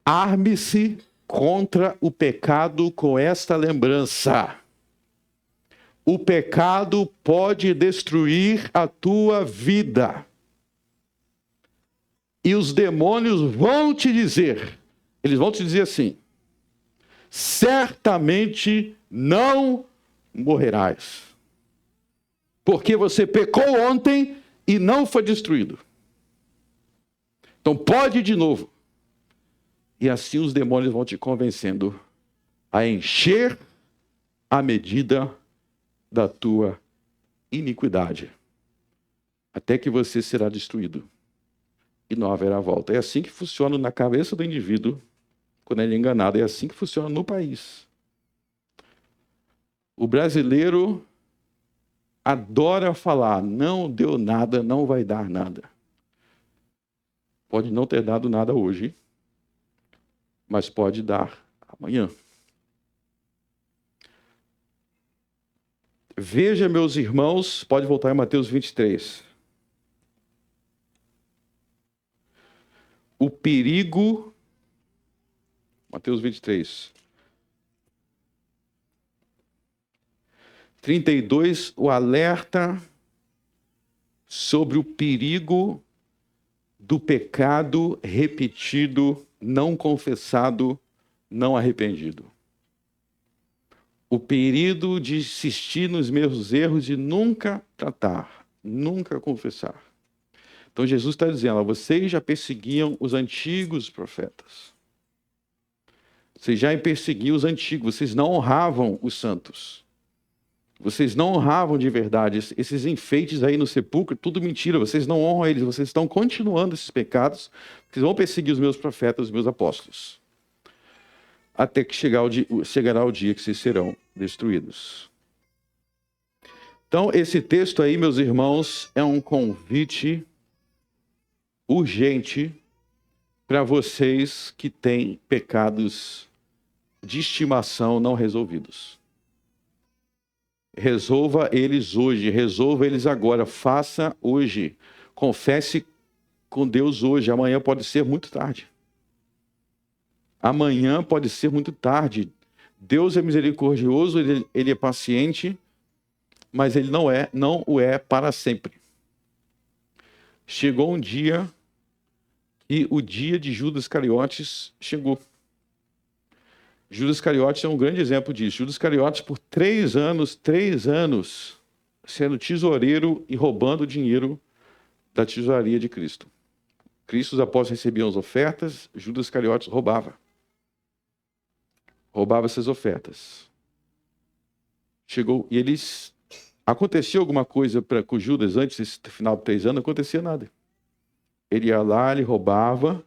Arme-se contra o pecado com esta lembrança. O pecado pode destruir a tua vida. E os demônios vão te dizer, eles vão te dizer assim, certamente não morrerás. Porque você pecou ontem e não foi destruído. Então pode ir de novo. E assim os demônios vão te convencendo a encher a medida da tua iniquidade. Até que você será destruído. E não haverá volta. É assim que funciona na cabeça do indivíduo. Quando ele é enganado, é assim que funciona no país. O brasileiro adora falar, não deu nada, não vai dar nada. Pode não ter dado nada hoje, mas pode dar amanhã. Veja, meus irmãos, pode voltar em Mateus 23. O perigo... Mateus 23. 32, o alerta sobre o perigo do pecado repetido, não confessado, não arrependido. O perigo de insistir nos mesmos erros e nunca tratar, nunca confessar. Então Jesus está dizendo, vocês já perseguiam os antigos profetas. Vocês já perseguiam os antigos, vocês não honravam os santos. Vocês não honravam de verdade. Esses enfeites aí no sepulcro, tudo mentira, vocês não honram eles, vocês estão continuando esses pecados, vocês vão perseguir os meus profetas, os meus apóstolos. Até que chegará o dia que vocês serão destruídos. Então, esse texto aí, meus irmãos, é um convite urgente para vocês que têm pecados de estimação não resolvidos. Resolva eles hoje, resolva eles agora, faça hoje, confesse com Deus hoje. Amanhã pode ser muito tarde. Amanhã pode ser muito tarde. Deus é misericordioso, ele é paciente, mas ele não o é para sempre. Chegou um dia e o dia de Judas Iscariotes chegou. Judas Iscariotes é um grande exemplo disso. Judas Iscariotes, por 3 anos, sendo tesoureiro e roubando dinheiro da tesouraria de Cristo. Cristo, os apóstolos recebiam as ofertas, Judas Iscariotes roubava essas ofertas. Chegou, e eles... Aconteceu alguma coisa com Judas antes desse final de 3 anos? Não acontecia nada. Ele ia lá, ele roubava,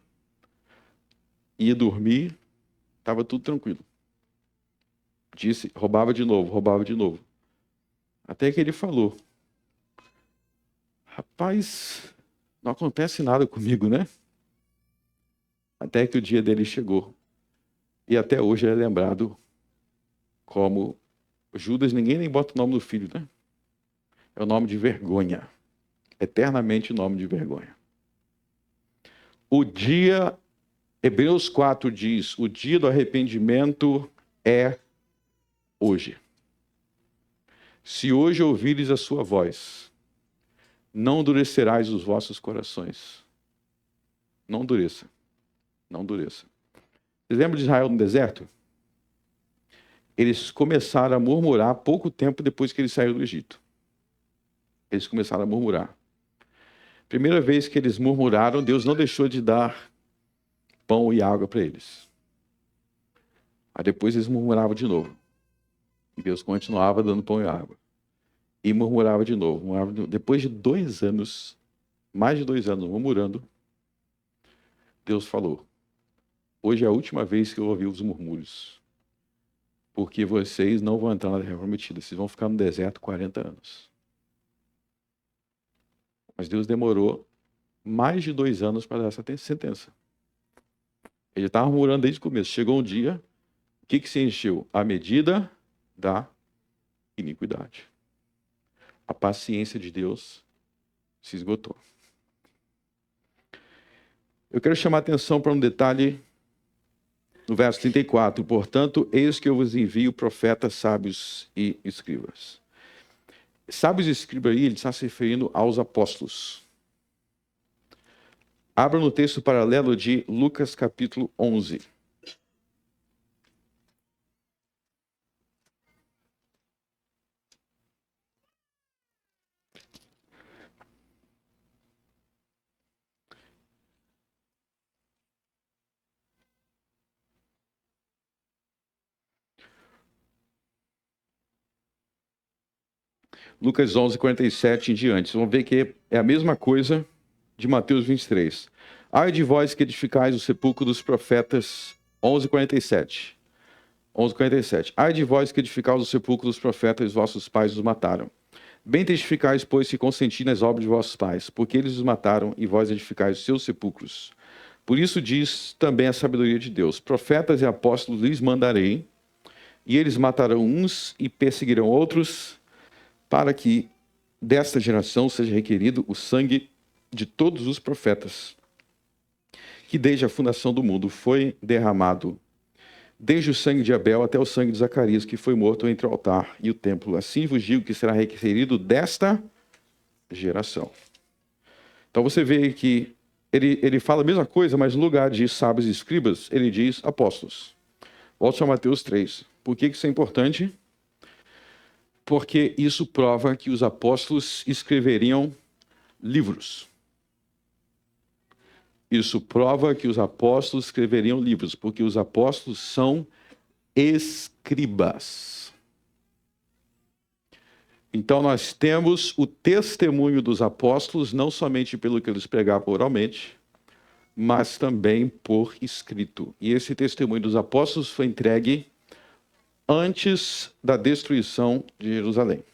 ia dormir, estava tudo tranquilo. Roubava de novo. Até que ele falou: rapaz, não acontece nada comigo, né? Até que o dia dele chegou. E até hoje ele é lembrado como Judas. Ninguém nem bota o nome do filho, né? É o nome de vergonha. Eternamente o nome de vergonha. O dia, Hebreus 4 diz, o dia do arrependimento é hoje. Se hoje ouvires a sua voz, não endurecerás os vossos corações. Não endureça. Vocês lembram de Israel no deserto? Eles começaram a murmurar pouco tempo depois que eles saíram do Egito. Eles começaram a murmurar. Primeira vez que eles murmuraram, Deus não deixou de dar pão e água para eles. Aí depois eles murmuravam de novo. E Deus continuava dando pão e água. E murmurava de novo. Depois de 2 anos, mais de 2 anos murmurando, Deus falou: hoje é a última vez que eu ouvi os murmúrios. Porque vocês não vão entrar na terra prometida. Vocês vão ficar no deserto 40 anos. Mas Deus demorou mais de 2 anos para dar essa sentença. Ele estava murmurando desde o começo. Chegou um dia, o que se encheu? A medida da iniquidade. A paciência de Deus se esgotou. Eu quero chamar a atenção para um detalhe no verso 34. Portanto, eis que eu vos envio profetas, sábios e escribas. Sábios e escribas aí, ele está se referindo aos apóstolos. Abra no texto paralelo de Lucas capítulo 11. Lucas 11, 47 em diante. Vocês vão ver que é a mesma coisa de Mateus 23. Ai de vós que edificais o sepulcro dos profetas. 11, 47. 11, 47. Ai de vós que edificais o sepulcro dos profetas, vossos pais os mataram. Bem testificais, pois, se consenti nas obras de vossos pais, porque eles os mataram e vós edificais os seus sepulcros. Por isso diz também a sabedoria de Deus: profetas e apóstolos lhes mandarei, e eles matarão uns e perseguirão outros, para que desta geração seja requerido o sangue de todos os profetas, que desde a fundação do mundo foi derramado, desde o sangue de Abel até o sangue de Zacarias, que foi morto entre o altar e o templo. Assim vos digo que será requerido desta geração. Então você vê que ele fala a mesma coisa, mas no lugar de sábios e escribas, ele diz apóstolos. Volte a Mateus 3. Por que isso é importante? Porque isso prova que os apóstolos escreveriam livros. Isso prova que os apóstolos escreveriam livros, porque os apóstolos são escribas. Então nós temos o testemunho dos apóstolos, não somente pelo que eles pregavam oralmente, mas também por escrito. E esse testemunho dos apóstolos foi entregue antes da destruição de Jerusalém.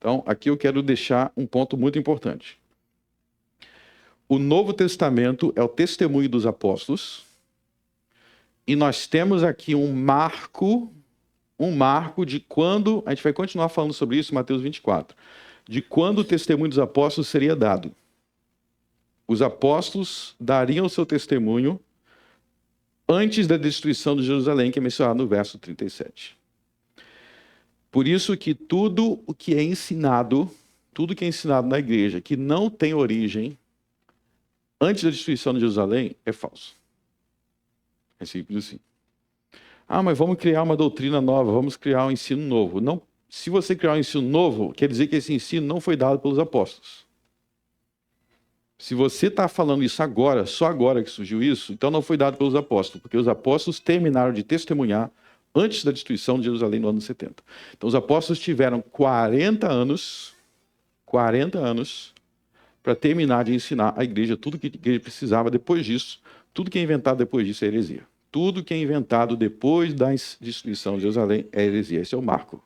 Então, aqui eu quero deixar um ponto muito importante. O Novo Testamento é o testemunho dos apóstolos, e nós temos aqui um marco de quando, a gente vai continuar falando sobre isso em Mateus 24, de quando o testemunho dos apóstolos seria dado. Os apóstolos dariam o seu testemunho antes da destruição de Jerusalém, que é mencionado no verso 37. Por isso que tudo o que é ensinado na igreja, que não tem origem antes da destruição de Jerusalém, é falso. É simples assim. Mas vamos criar uma doutrina nova, vamos criar um ensino novo. Não, se você criar um ensino novo, quer dizer que esse ensino não foi dado pelos apóstolos. Se você está falando isso agora, só agora que surgiu isso, então não foi dado pelos apóstolos, porque os apóstolos terminaram de testemunhar antes da destruição de Jerusalém no ano 70. Então os apóstolos tiveram 40 anos para terminar de ensinar a igreja tudo que a igreja precisava. Depois disso, tudo que é inventado depois disso é heresia. Tudo que é inventado depois da destruição de Jerusalém é heresia. Esse é o marco.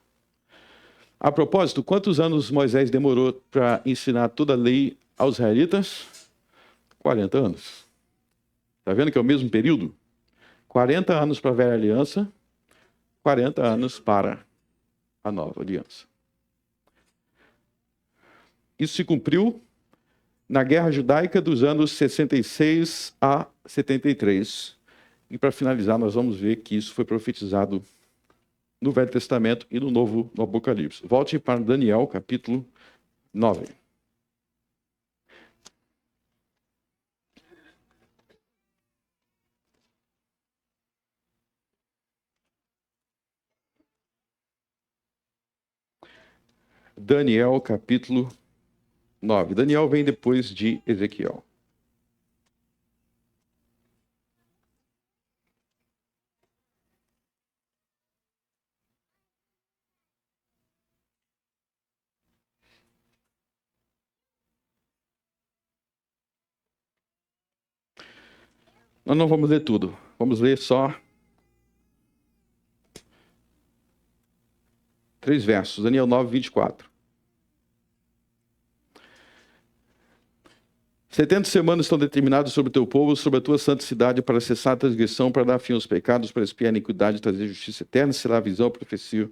A propósito, quantos anos Moisés demorou para ensinar toda a lei aos israelitas? 40 anos. Está vendo que é o mesmo período? 40 anos para a velha aliança, 40 anos para a nova aliança. Isso se cumpriu na Guerra Judaica dos anos 66 a 73. E para finalizar, nós vamos ver que isso foi profetizado no Velho Testamento e no Novo, no Apocalipse. Volte para Daniel, capítulo 9. Daniel, capítulo 9. Daniel vem depois de Ezequiel. Nós não vamos ler tudo. Vamos ler só 3 versos. Daniel 9, 24. 70 semanas estão determinadas sobre o teu povo, sobre a tua santa cidade, para cessar a transgressão, para dar fim aos pecados, para expiar a iniquidade, trazer justiça eterna, será a visão, a profecia,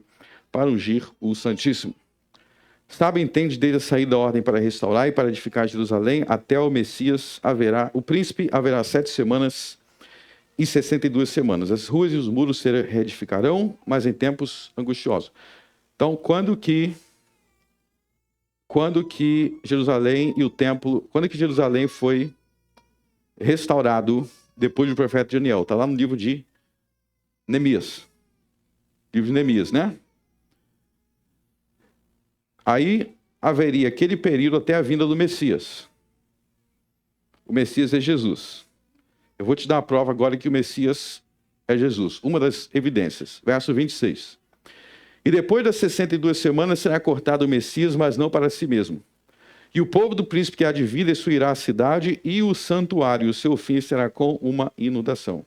para ungir o Santíssimo. Sabe, entende desde a saída da ordem para restaurar e para edificar Jerusalém, até o Messias o príncipe haverá 7 semanas e 62 semanas. As ruas e os muros se reedificarão, mas em tempos angustiosos. Então, quando que Jerusalém e o templo, quando que Jerusalém foi restaurado depois do profeta Daniel? Está lá no livro de Neemias. Livro de Neemias, né? Aí haveria aquele período até a vinda do Messias. O Messias é Jesus. Eu vou te dar a prova agora que o Messias é Jesus. Uma das evidências. Verso 26. E depois das 62 semanas será cortado o Messias, mas não para si mesmo. E o povo do príncipe que há de vir destruirá a cidade e o santuário. O seu fim será com uma inundação.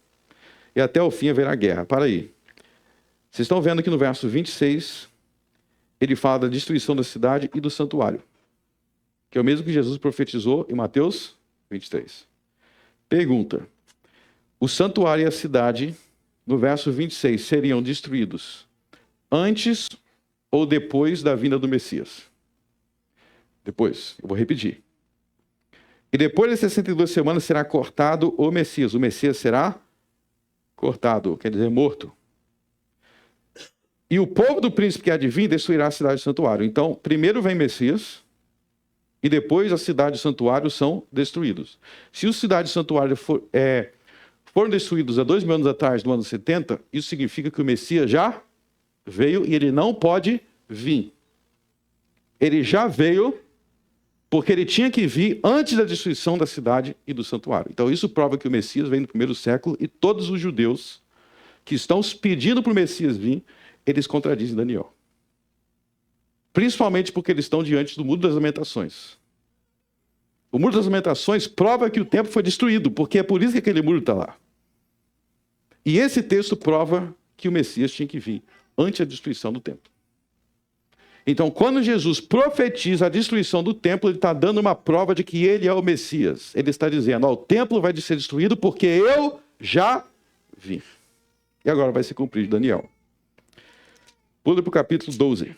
E até o fim haverá guerra. Para aí. Vocês estão vendo que no verso 26, ele fala da destruição da cidade e do santuário. Que é o mesmo que Jesus profetizou em Mateus 23. Pergunta. O santuário e a cidade, no verso 26, seriam destruídos antes ou depois da vinda do Messias? Depois, eu vou repetir. E depois das 62 semanas será cortado o Messias. O Messias será cortado, quer dizer, morto. E o povo do príncipe que há de vir destruirá a cidade do santuário. Então, primeiro vem Messias e depois a cidade e o santuário são destruídos. Se a cidade e o santuário foram destruídos há 2.000 anos atrás, no ano 70, isso significa que o Messias já veio e ele não pode vir. Ele já veio porque ele tinha que vir antes da destruição da cidade e do santuário. Então isso prova que o Messias vem no primeiro século e todos os judeus que estão pedindo para o Messias vir, eles contradizem Daniel. Principalmente porque eles estão diante do Muro das Lamentações. O Muro das Lamentações prova que o templo foi destruído, porque é por isso que aquele muro está lá. E esse texto prova que o Messias tinha que vir antes da destruição do templo. Então, quando Jesus profetiza a destruição do templo, ele está dando uma prova de que ele é o Messias. Ele está dizendo, o templo vai ser destruído porque eu já vi. E agora vai se cumprir Daniel. Pula para o capítulo 12.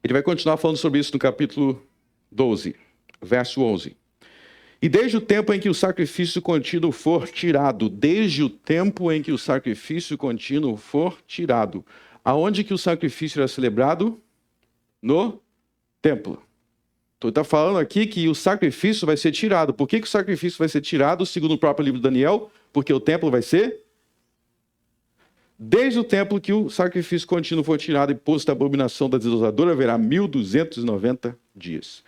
Ele vai continuar falando sobre isso no capítulo 12, verso 11. E desde o tempo em que o sacrifício contínuo for tirado, aonde que o sacrifício era celebrado? No templo. Então está falando aqui que o sacrifício vai ser tirado. Por que o sacrifício vai ser tirado, segundo o próprio livro de Daniel? Porque o templo vai ser... Desde o tempo que o sacrifício contínuo for tirado e posto à abominação da desoladora, haverá 1290 dias.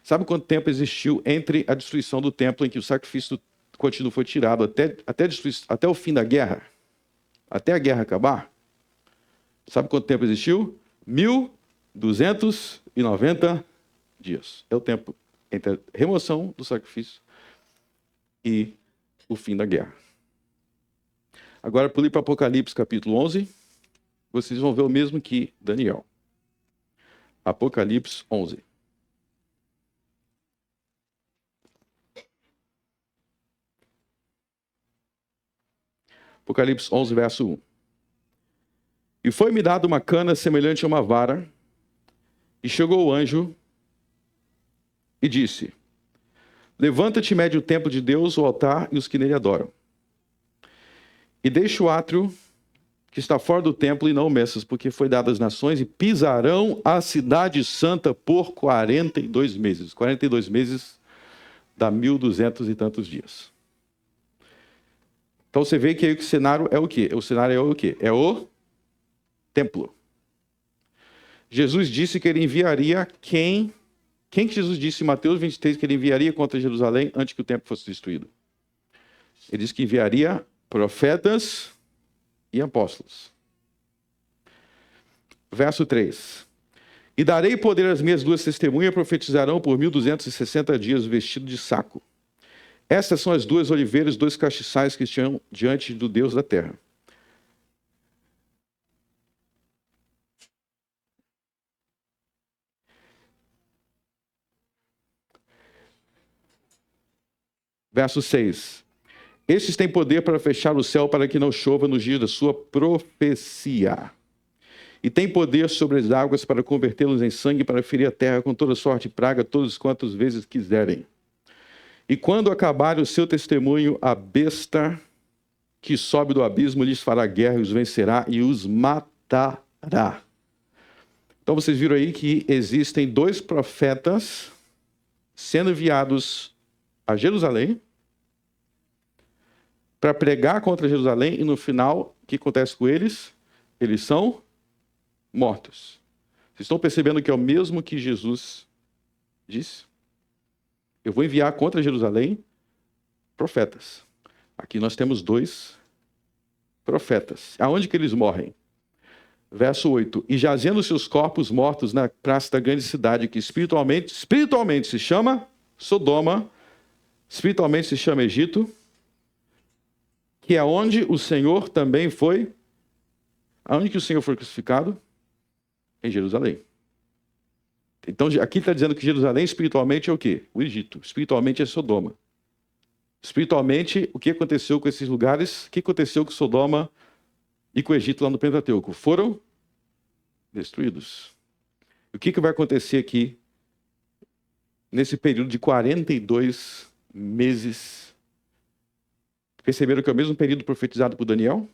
Sabe quanto tempo existiu entre a destruição do templo em que o sacrifício contínuo foi tirado até o fim da guerra? Até a guerra acabar? Sabe quanto tempo existiu? 1290 dias. É o tempo entre a remoção do sacrifício e o fim da guerra. Agora, pule para Apocalipse, capítulo 11. Vocês vão ver o mesmo que Daniel. Apocalipse 11. Apocalipse 11, verso 1. E foi-me dado uma cana semelhante a uma vara, e chegou o anjo e disse: levanta-te, mede o templo de Deus, o altar e os que nele adoram. E deixa o átrio que está fora do templo e não o messas, porque foi dado às nações, e pisarão a cidade santa por 42 meses. 42 meses dá 1200 e tantos dias. Então você vê que aí o cenário é o quê? O cenário é o quê? É o templo. Jesus disse que ele enviaria quem que Jesus disse em Mateus 23 que ele enviaria contra Jerusalém antes que o templo fosse destruído? Ele disse que enviaria profetas e apóstolos. Verso 3. E darei poder às minhas duas testemunhas, profetizarão por 1260 dias vestido de saco. Estas são as duas oliveiras, dois castiçais que estão diante do Deus da terra. Verso 6. Estes têm poder para fechar o céu para que não chova nos dias da sua profecia. E têm poder sobre as águas para convertê-los em sangue, para ferir a terra com toda sorte e praga, todas quantas vezes quiserem. E quando acabar o seu testemunho, a besta que sobe do abismo lhes fará guerra e os vencerá e os matará. Então vocês viram aí que existem dois profetas sendo enviados a Jerusalém para pregar contra Jerusalém, e no final, o que acontece com eles? Eles são mortos. Vocês estão percebendo que é o mesmo que Jesus disse? Eu vou enviar contra Jerusalém profetas. Aqui nós temos dois profetas. Aonde que eles morrem? Verso 8. E jazendo seus corpos mortos na praça da grande cidade, que espiritualmente se chama Sodoma, espiritualmente se chama Egito, que é onde o Senhor também foi. Aonde que o Senhor foi crucificado? Em Jerusalém. Então, aqui está dizendo que Jerusalém espiritualmente é o quê? O Egito. Espiritualmente é Sodoma. Espiritualmente, o que aconteceu com esses lugares? O que aconteceu com Sodoma e com o Egito lá no Pentateuco? Foram destruídos. O que vai acontecer aqui nesse período de 42 meses? Perceberam que é o mesmo período profetizado por Daniel?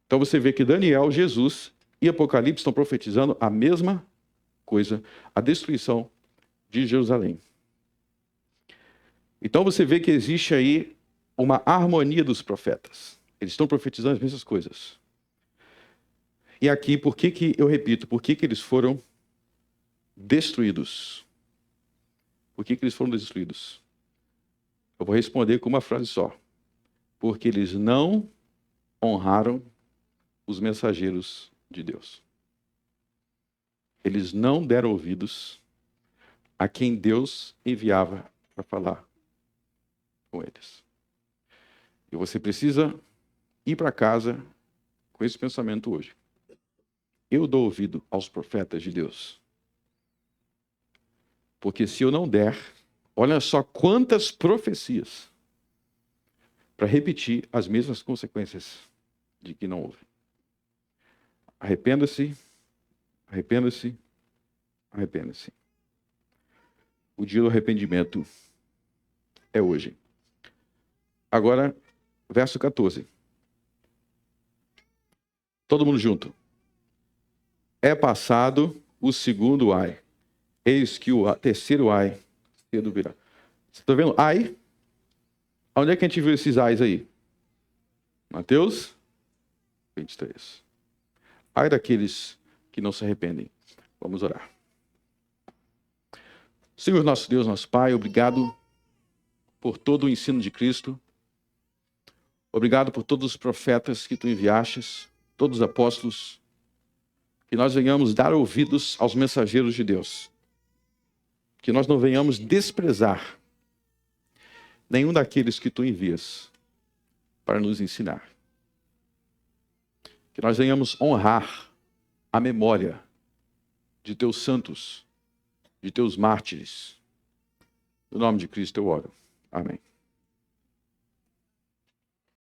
Então você vê que Daniel, Jesus e Apocalipse estão profetizando a mesma coisa, a destruição de Jerusalém. Então você vê que existe aí uma harmonia dos profetas. Eles estão profetizando as mesmas coisas. E aqui, por que eu repito, por que eles foram destruídos? Por que eles foram destruídos? Eu vou responder com uma frase só. Porque eles não honraram os mensageiros de Deus. Eles não deram ouvidos a quem Deus enviava para falar com eles. E você precisa ir para casa com esse pensamento hoje. Eu dou ouvido aos profetas de Deus. Porque se eu não der, olha só quantas profecias para repetir as mesmas consequências de que não houve. Arrependa-se, arrependa-se, arrependa-se. O dia do arrependimento é hoje. Agora, verso 14. Todo mundo junto. É passado o segundo ai. Eis que o terceiro ai cedo virá. Você está vendo? Ai? Onde é que a gente viu esses ais aí? Mateus 23. Ai daqueles que não se arrependem. Vamos orar. Senhor nosso Deus, nosso Pai, obrigado por todo o ensino de Cristo. Obrigado por todos os profetas que tu enviastes, todos os apóstolos, que nós venhamos dar ouvidos aos mensageiros de Deus. Que nós não venhamos desprezar nenhum daqueles que tu envias para nos ensinar. Que nós venhamos honrar a memória de teus santos, de teus mártires. No nome de Cristo eu oro. Amém.